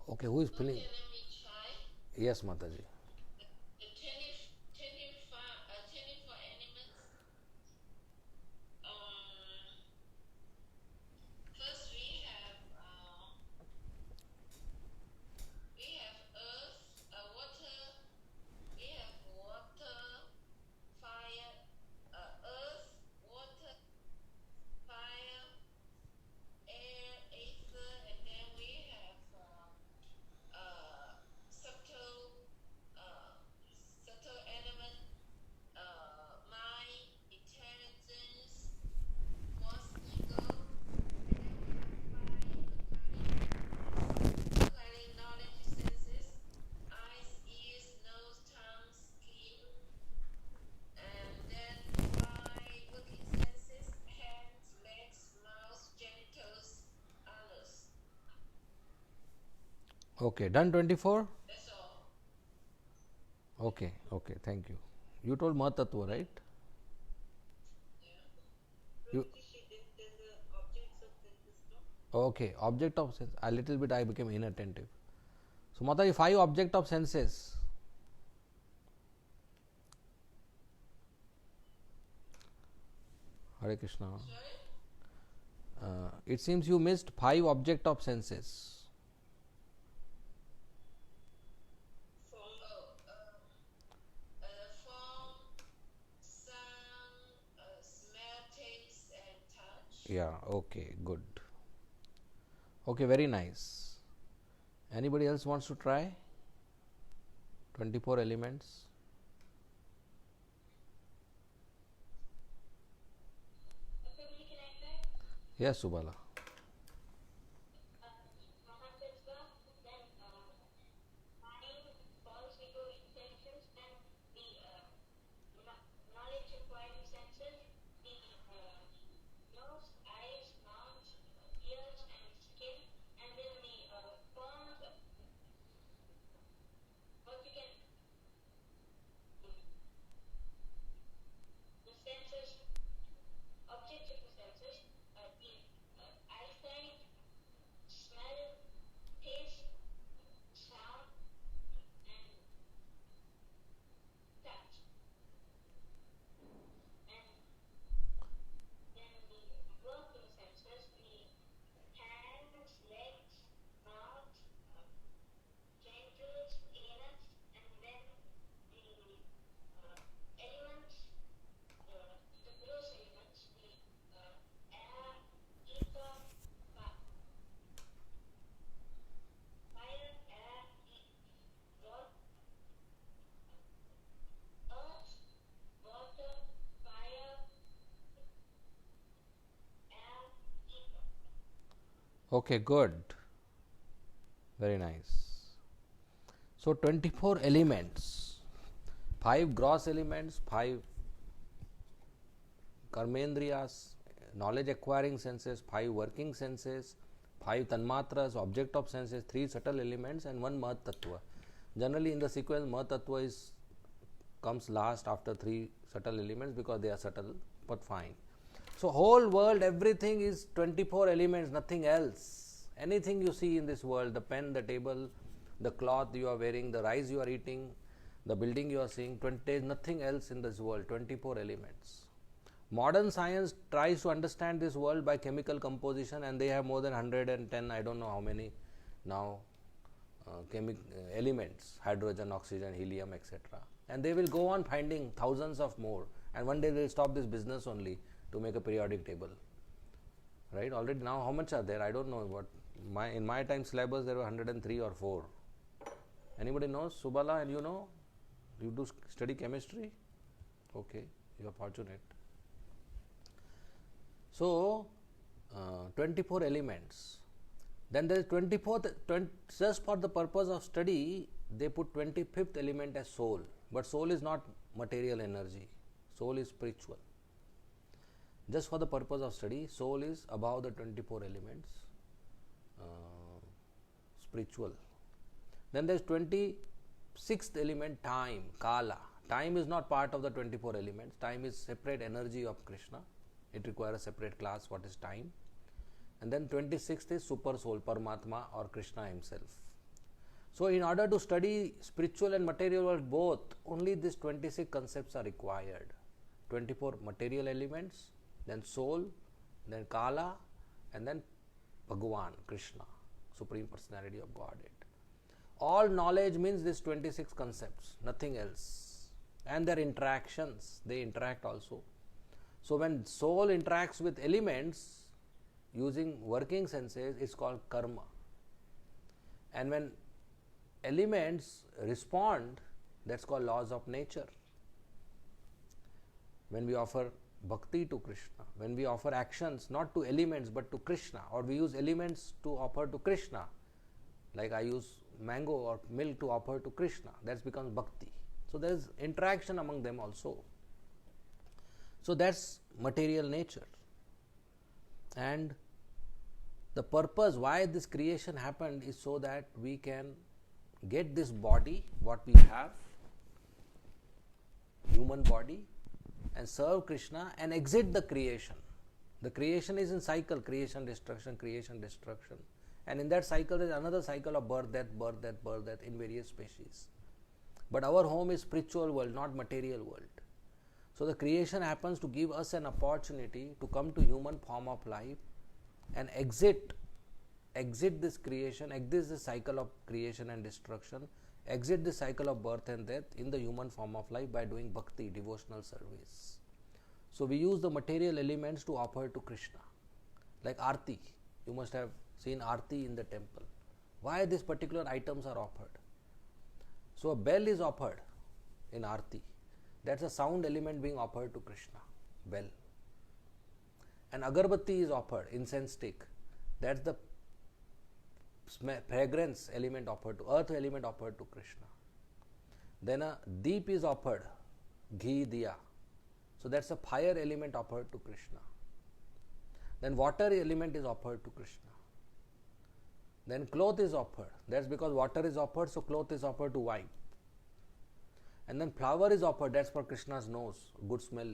[SPEAKER 1] Okay, who is feeling?
[SPEAKER 4] Okay, let me try.
[SPEAKER 1] Yes, Mataji.
[SPEAKER 4] The 24 elements. First we have earth, water. We have water, fire, earth, water, fire, air, ether, and then we have subtle element, mind, intelligence, force, ego, looking knowledge, senses, eyes, ears, nose, tongue, skin, and then 5 looking senses, hands, legs, mouth, genitals, anus.
[SPEAKER 1] Okay, done 24?
[SPEAKER 4] That's all.
[SPEAKER 1] Okay, okay, thank you. You told Mahatattva, right? You, okay, object of sense. A little bit I became inattentive. So, Mataji, 5 object of senses. Hare Krishna. It seems you missed 5 object of senses.
[SPEAKER 4] Form, sound, smell, taste, and touch.
[SPEAKER 1] Yeah, okay, good. Okay, very nice. Anybody else wants to try? 24 elements. Yes, Subala.
[SPEAKER 3] Knowledge acquiring senses, the nose, eyes, mouth, ears, and skin, and then the forms, what you can, the senses, objects of the senses, the eyesight, smell, taste, sound, and touch. And then the working senses, the hands, legs, mouth, genitals, anus, and then the elements, the gross elements, the air, ether, fire, air, earth, water, fire, air, ether.
[SPEAKER 1] Okay, good. Very nice. So, 24 elements. 5 gross elements, 5 karmendriyas, knowledge acquiring senses, 5 working senses, 5 tanmatras, object of senses, 3 subtle elements, and 1 Mahat Tattva. Generally, in the sequence, Mahat Tattva comes last after 3 subtle elements because they are subtle, but fine. So, whole world, everything is 24 elements, nothing else. Anything you see in this world, the pen, the table, the cloth you are wearing, the rice you are eating, the building you are seeing, 20, nothing else in this world, 24 elements. Modern science tries to understand this world by chemical composition, and they have more than 110, I don't know how many now, elements, hydrogen, oxygen, helium, etc. And they will go on finding thousands of more, and one day they will stop this business only to make a periodic table. Right? Already now how much are there? I don't know what. In my time syllabus there were 103 or 4. Anybody knows? Subala, and you know? You do study chemistry? Okay, you are fortunate. So, 24 elements. Then there is 24th, just for the purpose of study, they put 25th element as soul. But soul is not material energy. Soul is spiritual. Just for the purpose of study, soul is above the 24 elements, spiritual. Then there is 26th element, time, kala. Time is not part of the 24 elements. Time is separate energy of Krishna. It requires a separate class, what is time. And then 26th is super soul, Paramatma or Krishna himself. So, in order to study spiritual and material world both, only these 26 concepts are required. 24 material elements, then soul, then Kala, and then Bhagavan, Krishna, Supreme Personality of Godhead. All knowledge means these 26 concepts, nothing else. And their interactions, they interact also. So, when soul interacts with elements using working senses, it's called karma. And when elements respond, that's called laws of nature. When we offer bhakti to Krishna, when we offer actions not to elements but to Krishna, or we use elements to offer to Krishna, like I use mango or milk to offer to Krishna, that becomes bhakti. So there is interaction among them also. So that's material nature. And the purpose why this creation happened is so that we can get this body, what we have, human body, and serve Krishna and exit the creation. The creation is in cycle, creation, destruction, and in that cycle there is another cycle of birth, death in various species. But our home is spiritual world, not material world. So the creation happens to give us an opportunity to come to human form of life and exit this creation, exit the cycle of creation and destruction, exit the cycle of birth and death in the human form of life by doing bhakti, devotional service. So we use the material elements to offer to Krishna, like Aarti. You must have seen Aarti in the temple. Why these particular items are offered? So a bell is offered in Aarti. That's a sound element being offered to Krishna, bell. An agarbatti is offered, incense stick. That's the fragrance element offered to, earth element offered to Krishna. Then a deep is offered, ghee diya. So that's a fire element offered to Krishna. Then water element is offered to Krishna. Then cloth is offered. That's because water is offered, so cloth is offered to wipe. And then flower is offered, that's for Krishna's nose, good smell.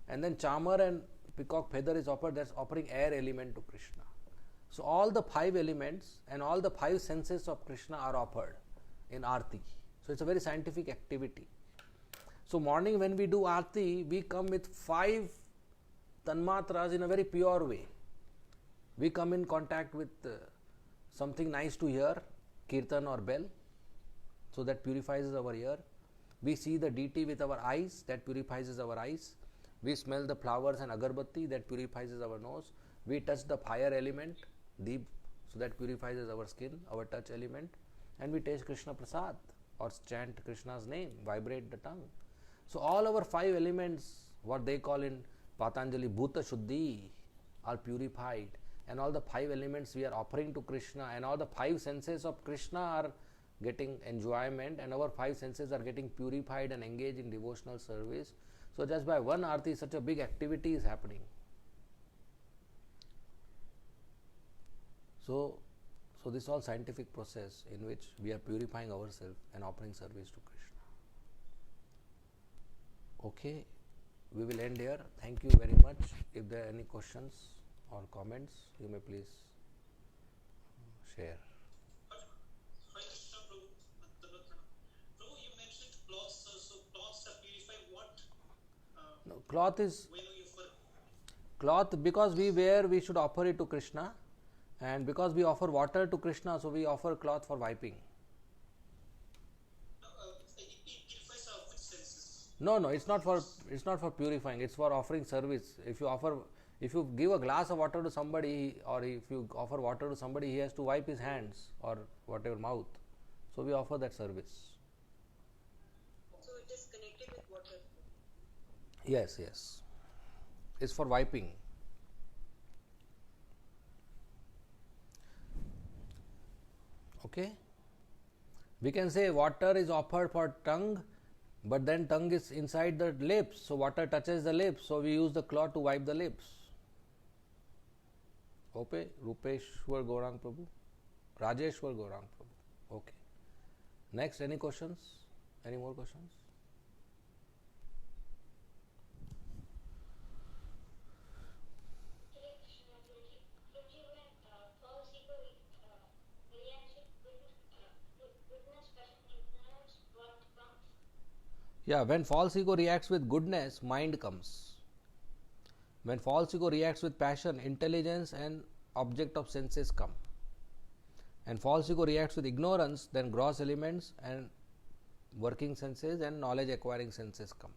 [SPEAKER 1] And then chamar and peacock feather is offered, that's offering air element to Krishna. So all the 5 elements and all the 5 senses of Krishna are offered in Aarti. So it's a very scientific activity. So morning when we do Aarti, we come with 5 tanmatras in a very pure way. We come in contact with something nice to hear, kirtan or bell, so that purifies our ear. We see the deity with our eyes, that purifies our eyes. We smell the flowers and agarbatti, that purifies our nose. We touch the fire element, deep, so that purifies our skin, our touch element. And we taste Krishna Prasad or chant Krishna's name, vibrate the tongue. So all our 5 elements, what they call in Patanjali Bhuta Shuddhi, are purified. And all the 5 elements we are offering to Krishna, and all the 5 senses of Krishna are getting enjoyment, and our five senses are getting purified and engaged in devotional service. So just by one arti, such a big activity is happening. So this all scientific process in which we are purifying ourselves and offering service to Krishna. Okay, we will end here. Thank you very much. If there are any questions or comments, you may please share.
[SPEAKER 5] Hi Krishna Prabhu. Prabhu, you mentioned cloths. So cloths are purified. What?
[SPEAKER 1] No, cloth is
[SPEAKER 5] When you for
[SPEAKER 1] cloth, because we wear, we should offer it to Krishna, and because we offer water to Krishna, so we offer cloth for wiping.
[SPEAKER 5] it purifies our which senses?
[SPEAKER 1] No, it's not for purifying. It's for offering service. If you give a glass of water to somebody, or if you offer water to somebody, he has to wipe his hands or whatever, mouth. So we offer that service.
[SPEAKER 6] So it is connected with water.
[SPEAKER 1] Yes. It's for wiping. Okay. We can say water is offered for tongue, but then tongue is inside the lips, so water touches the lips, so we use the cloth to wipe the lips. Okay, Rupeshwar Gaurang Prabhu, Rajeshwar Gaurang Prabhu. Okay. Next, any questions? Any more questions?
[SPEAKER 3] Hare Krishna, Guruji. Guruji, when false ego reacts with goodness, passion, ignorance, what comes?
[SPEAKER 1] Yeah, when false ego reacts with goodness, mind comes. When false ego reacts with passion, intelligence and object of senses come. And false ego reacts with ignorance, then gross elements and working senses and knowledge acquiring senses come.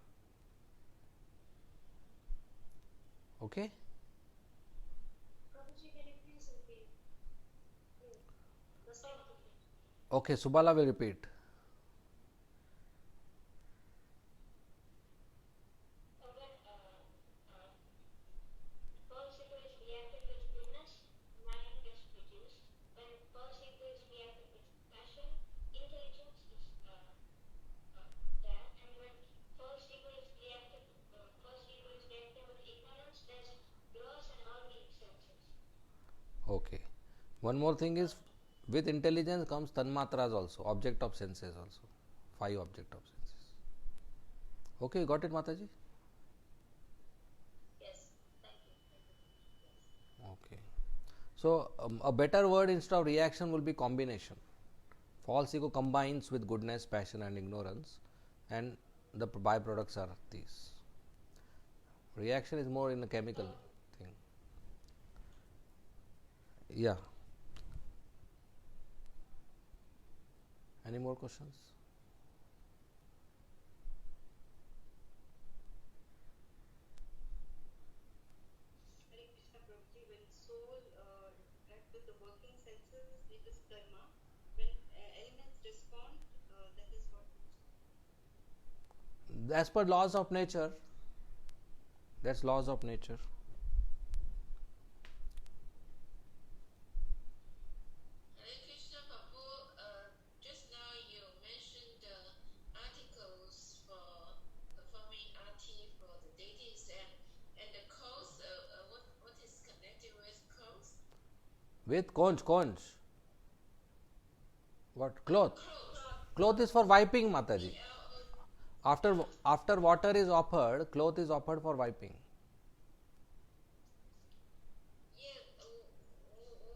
[SPEAKER 1] Okay?
[SPEAKER 4] Prabhuji, can you please repeat?
[SPEAKER 3] The same thing.
[SPEAKER 1] Okay, Subala will repeat.
[SPEAKER 3] When false ego is reacted with goodness, mind gets produced. When false ego is reacted with passion, intelligence is there. And when false ego is reacted with ignorance, there's gross and organic senses.
[SPEAKER 1] Okay. One more thing is, with intelligence comes tanmatras also, object of senses also. 5 object of senses. Okay, you got it, Mataji?
[SPEAKER 3] Yes, thank you.
[SPEAKER 1] Okay. So, a better word instead of reaction will be combination. False ego combines with goodness, passion and ignorance, and the byproducts are these. Reaction is more in a chemical thing. Yeah. Any more questions?
[SPEAKER 6] Hare Krishna Prabhuji, when soul interacts with the working senses, it is karma. When elements respond, that is what.
[SPEAKER 1] As per laws of nature. That's laws of nature.
[SPEAKER 2] Hare Krishna Prabhu, just now you mentioned articles for performing arti for the deities and the clothes. What is connected with clothes?
[SPEAKER 1] With conch. What? Cloth.
[SPEAKER 2] Clothes.
[SPEAKER 1] Cloth is for wiping, Mataji.
[SPEAKER 2] L-O-
[SPEAKER 1] After water is offered, cloth is offered for wiping.
[SPEAKER 2] Yeah,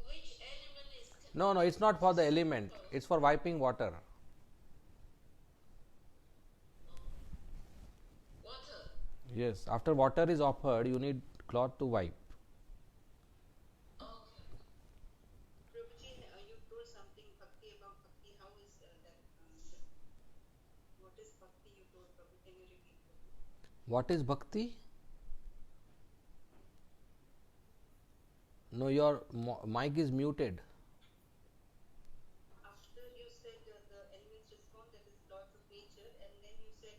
[SPEAKER 2] which element is connected?
[SPEAKER 1] No, it's not for the element. It's for wiping water.
[SPEAKER 2] Water.
[SPEAKER 1] Yes. After water is offered, you need cloth to wipe.
[SPEAKER 2] Okay.
[SPEAKER 6] Prabhuji, you told something bhakti about bhakti. How is that? What is bhakti you told, Prabhu? Can you repeat?
[SPEAKER 1] What is bhakti? No, your mic is muted.
[SPEAKER 6] After you said the elements respond, that is laws of nature, and then you said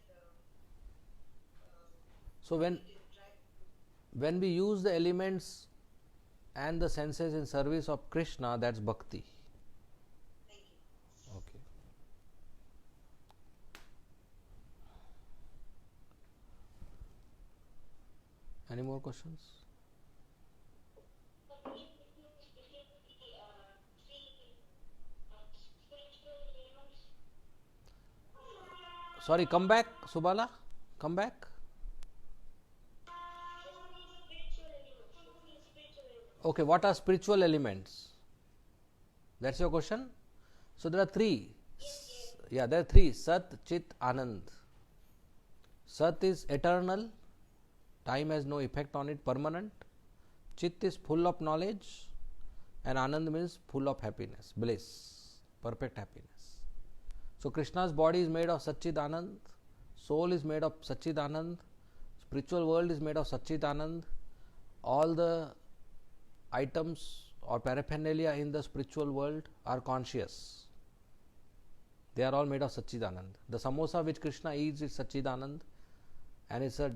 [SPEAKER 1] So when we use the elements and the senses in service of Krishna, that's bhakti.
[SPEAKER 6] thank you.
[SPEAKER 1] Okay. Any more questions?
[SPEAKER 3] What is the difference between the three spiritual elements?
[SPEAKER 1] Sorry, come back, Subala. Come back.
[SPEAKER 3] Spiritual elements. Spiritual elements.
[SPEAKER 1] Okay, what are spiritual elements? That's your question? So there are three. Yeah, there are three: Sat, Chit, Anand. Sat is eternal, time has no effect on it, permanent. Chit is full of knowledge, and Anand means full of happiness, bliss, perfect happiness. So Krishna's body is made of Satchid Anand, soul is made of Satchid Anand, spiritual world is made of Satchid Anand. All the items or paraphernalia in the spiritual world are conscious. They are all made of Satchidanand. The samosa which Krishna eats is Satchidanand, and it's a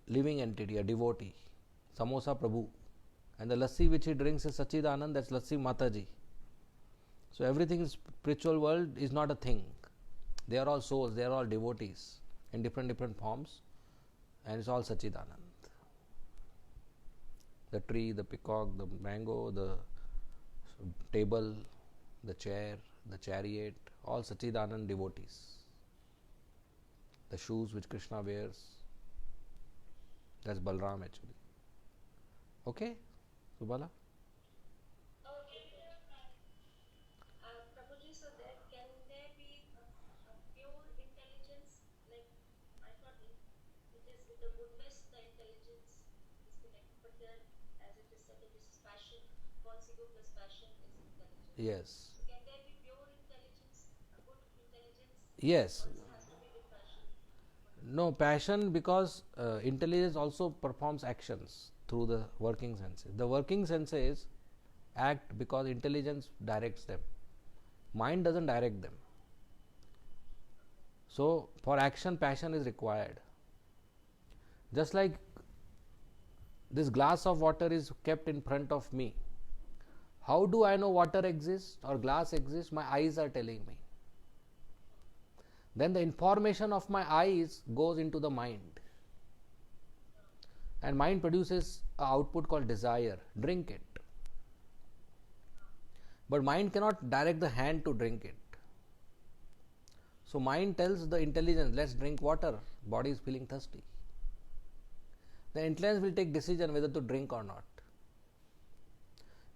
[SPEAKER 1] living entity, a devotee. Samosa Prabhu. And the lassi which he drinks is Satchidanand, that's lassi Mataji. So everything in spiritual world is not a thing. They are all souls, they are all devotees in different forms, and it's all Satchidanand. The tree, the peacock, the mango, the table, the chair, the chariot, all Satchidanand devotees. The shoes which Krishna wears, that's Balram actually. Okay, Subala?
[SPEAKER 3] Prabhuji, so there can there be a pure intelligence? Like I thought it is with the goodness, the intelligence is connected, but there, as it is said, it is passion. Consigo plus passion is intelligence.
[SPEAKER 1] Yes.
[SPEAKER 3] So can there be pure intelligence, a good intelligence?
[SPEAKER 1] Yes.
[SPEAKER 3] Or it has to be with passion?
[SPEAKER 1] No, passion, because intelligence also performs actions through the working senses. The working senses act because intelligence directs them. Mind doesn't direct them. So, for action, passion is required. Just like this glass of water is kept in front of me. How do I know water exists or glass exists? My eyes are telling me. Then the information of my eyes goes into the mind. And mind produces an output called desire. Drink it. But mind cannot direct the hand to drink it. So mind tells the intelligence, let's drink water. Body is feeling thirsty. The intelligence will take decision whether to drink or not.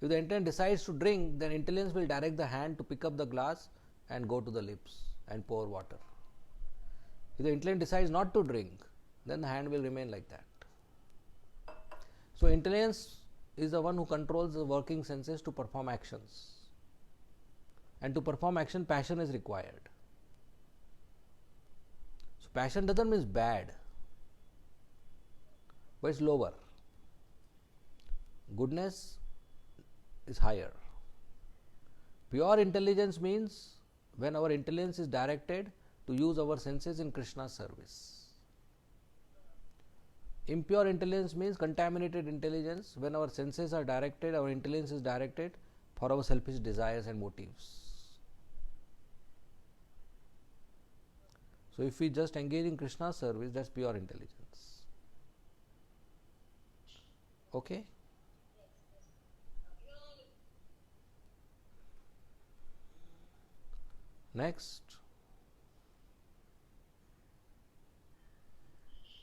[SPEAKER 1] If the intelligence decides to drink, then intelligence will direct the hand to pick up the glass and go to the lips and pour water. If the intelligence decides not to drink, then the hand will remain like that. So intelligence is the one who controls the working senses to perform actions. And to perform action, passion is required. So passion doesn't mean bad, but it's lower. Goodness is higher. Pure intelligence means when our intelligence is directed to use our senses in Krishna's service. Impure intelligence means contaminated intelligence. When our senses are directed, our intelligence is directed for our selfish desires and motives. So if we just engage in Krishna's service, that's pure intelligence. Okay? Next.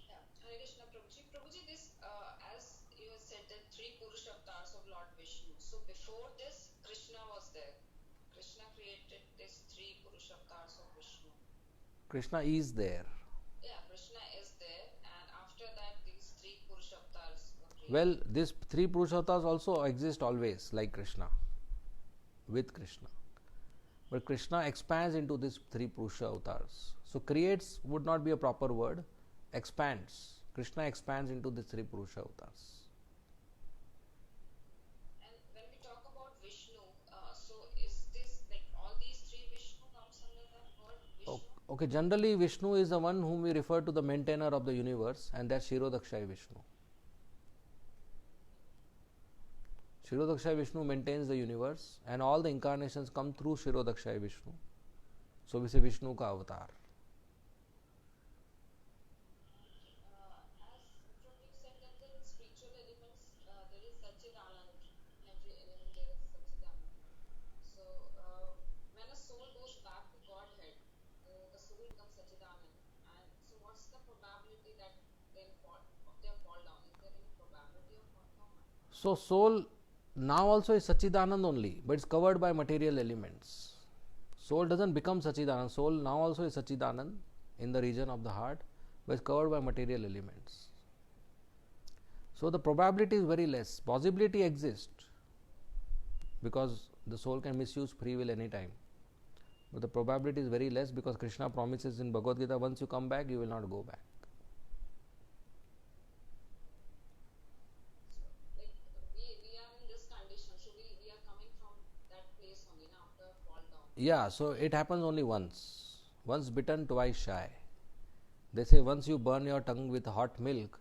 [SPEAKER 2] Yeah. Hare Krishna Prabhuji. Prabhuji, this, as you have said, the three Purusha avatars of Lord Vishnu. So before this, Krishna was there. Krishna created these three Purusha avatars of Vishnu.
[SPEAKER 1] Krishna is there.
[SPEAKER 2] Yeah, Krishna is there, and after that, these three Purusha avatars were created.
[SPEAKER 1] Well, these three Purushottams also exist always, like Krishna, with Krishna. But Krishna expands into these three Purusha avatars. So creates would not be a proper word. Expands. Krishna expands into the three Purusha avatars.
[SPEAKER 2] And when we talk about Vishnu, so is this like all these three Vishnu comes under that word Vishnu?
[SPEAKER 1] Okay, generally Vishnu is the one whom we refer to the maintainer of the universe, and that's Shirodakshaya Vishnu. Shirodakshaya Vishnu maintains the universe, and all the incarnations come through Shirodakshaya Vishnu. So we say Vishnu ka avatar.
[SPEAKER 2] As from you said that the Sachidanand. Everyone there is Sachidanand. So when a soul goes back to Godhead, the soul becomes Sachidanand. And so, what's the probability that they fall down? Is there any probability of fall down?
[SPEAKER 1] So soul now also is Sachidanand only, but it's covered by material elements. Soul doesn't become Sachidanand. Soul now also is Sachidanand in the region of the heart, but it's covered by material elements. So the probability is very less. Possibility exists because the soul can misuse free will anytime. But the probability is very less because Krishna promises in Bhagavad Gita, once you come back, you will not go back.
[SPEAKER 2] Like we are in this condition, so we are coming from that place only now after fall down.
[SPEAKER 1] Yeah, so it happens only once. Once bitten, twice shy. They say once you burn your tongue with hot milk,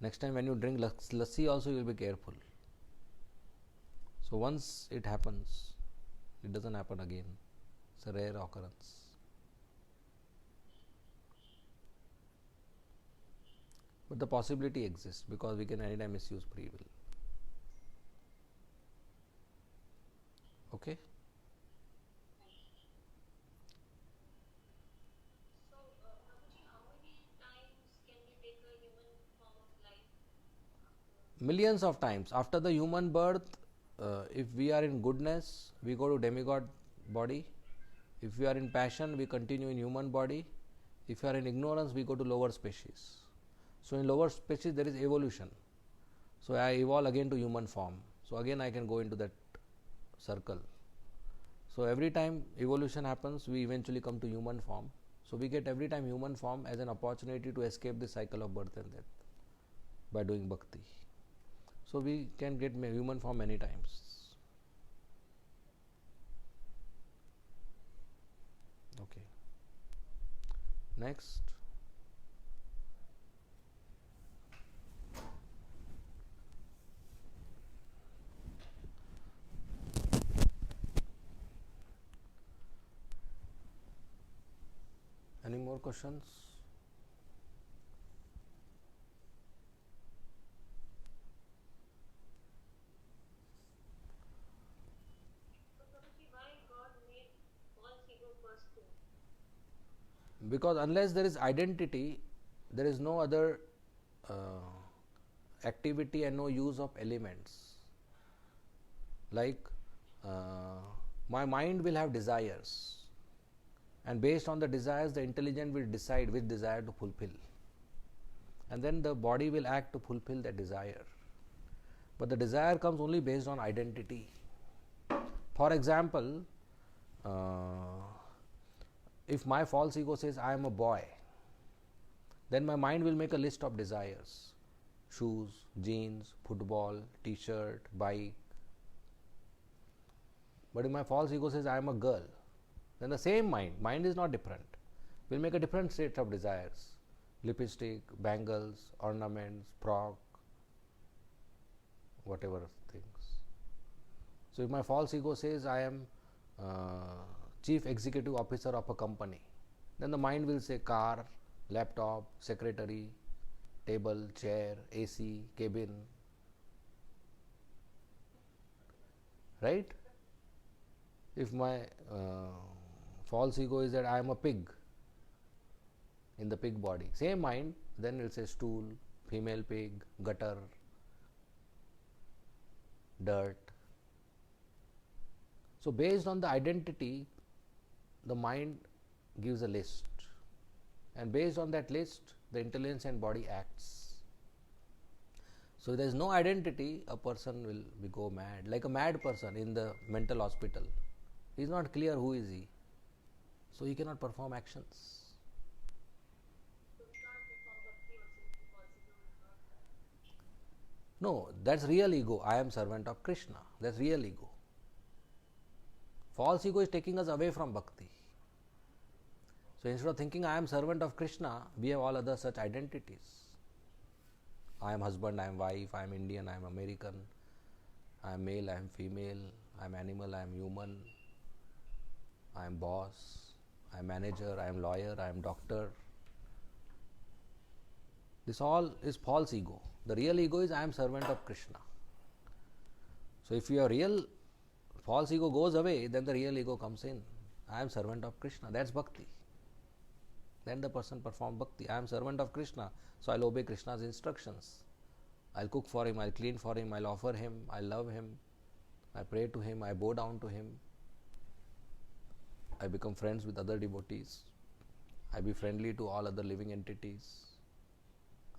[SPEAKER 1] next time when you drink lassi also you will be careful. So once it happens, it doesn't happen again. It's a rare occurrence. But the possibility exists because we can anytime misuse free will. Okay?
[SPEAKER 3] So, Babaji, how many times can we take a human form of life?
[SPEAKER 1] Millions of times. After the human birth, if we are in goodness, we go to demigod body. If we are in passion, we continue in human body. If we are in ignorance, we go to lower species. So in lower species, there is evolution. So I evolve again to human form. So again I can go into that circle. So every time evolution happens, we eventually come to human form. So we get every time human form as an opportunity to escape the cycle of birth and death by doing bhakti. So we can get human form many times. Okay. Next. Any more questions?
[SPEAKER 3] So, Babaji, why God made false ego first thing?
[SPEAKER 1] Because unless there is identity, there is no other activity and no use of elements. Like my mind will have desires, and based on the desires, the intelligence will decide which desire to fulfill, and then the body will act to fulfill that desire. But the desire comes only based on identity. For example, if my false ego says I am a boy, then my mind will make a list of desires: shoes, jeans, football, t-shirt, bike. But if my false ego says I am a girl, then the same mind is not different, will make a different set of desires: lipstick, bangles, ornaments, frock, whatever things. So if my false ego says I am chief executive officer of a company, then the mind will say car, laptop, secretary, table, chair, AC, cabin. Right? If my false ego is that I am a pig in the pig body, same mind, then it will say stool, female pig, gutter, dirt. So based on the identity, the mind gives a list, and based on that list, the intelligence and body acts. So if there is no identity, a person will go mad, like a mad person in the mental hospital. He is not clear who is he, so he cannot perform actions.
[SPEAKER 3] So, we can't perform bhakti also if the false ego is not there.
[SPEAKER 1] No, that's real ego. I am servant of Krishna. That's real ego. False ego is taking us away from bhakti. So instead of thinking I am servant of Krishna, we have all other such identities. I am husband, I am wife, I am Indian, I am American, I am male, I am female, I am animal, I am human, I am boss, I am manager, I am lawyer, I am doctor. This all is false ego. The real ego is I am servant of Krishna. So if your real false ego goes away, then the real ego comes in. I am servant of Krishna. That's bhakti. Then the person performs bhakti. I am servant of Krishna, so I'll obey Krishna's instructions. I'll cook for him, I'll clean for him, I'll offer him, I love him, I pray to him, I bow down to him. I become friends with other devotees. I be friendly to all other living entities.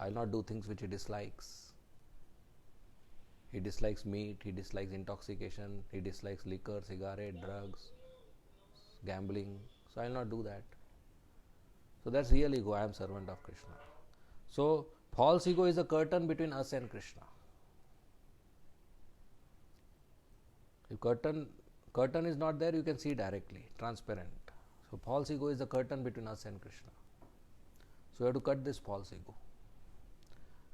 [SPEAKER 1] I'll not do things which he dislikes. He dislikes meat, he dislikes intoxication, he dislikes liquor, cigarette, drugs, gambling. So I'll not do that. So that's real ego. I am servant of Krishna. So false ego is a curtain between us and Krishna. If curtain is not there, you can see directly, transparent. So false ego is the curtain between us and Krishna. So we have to cut this false ego.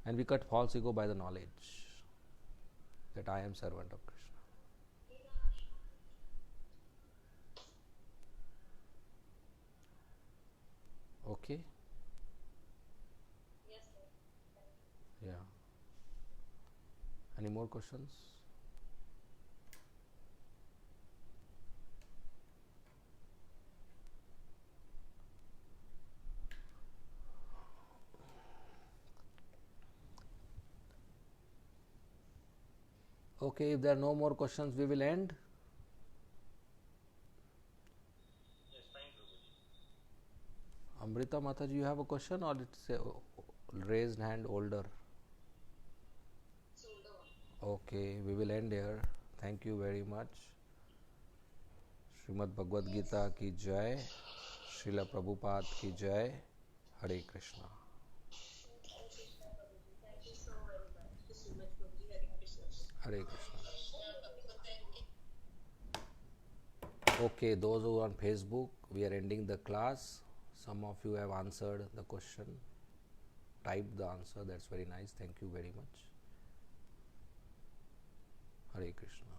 [SPEAKER 1] And we cut false ego by the knowledge that I am servant of Krishna. Okay?
[SPEAKER 6] Yes, sir.
[SPEAKER 1] Yeah. Any more questions? Okay, if there are no more questions, we will end.
[SPEAKER 5] Yes, fine, Prabhuji.
[SPEAKER 1] Amrita Mataji, you have a question or it's a raised hand older? Okay, we will end here. Thank you very much. Srimad Bhagavad Gita ki jai. Srila Prabhupada ki jai. Hare Krishna.
[SPEAKER 2] Thank you so very much. Thank you so much, Prabhuji. Hare Krishna.
[SPEAKER 1] Hare Krishna. Okay, those who are on Facebook, we are ending the class. Some of you have answered the question, typed the answer. That's very nice. Thank you very much. Hare Krishna.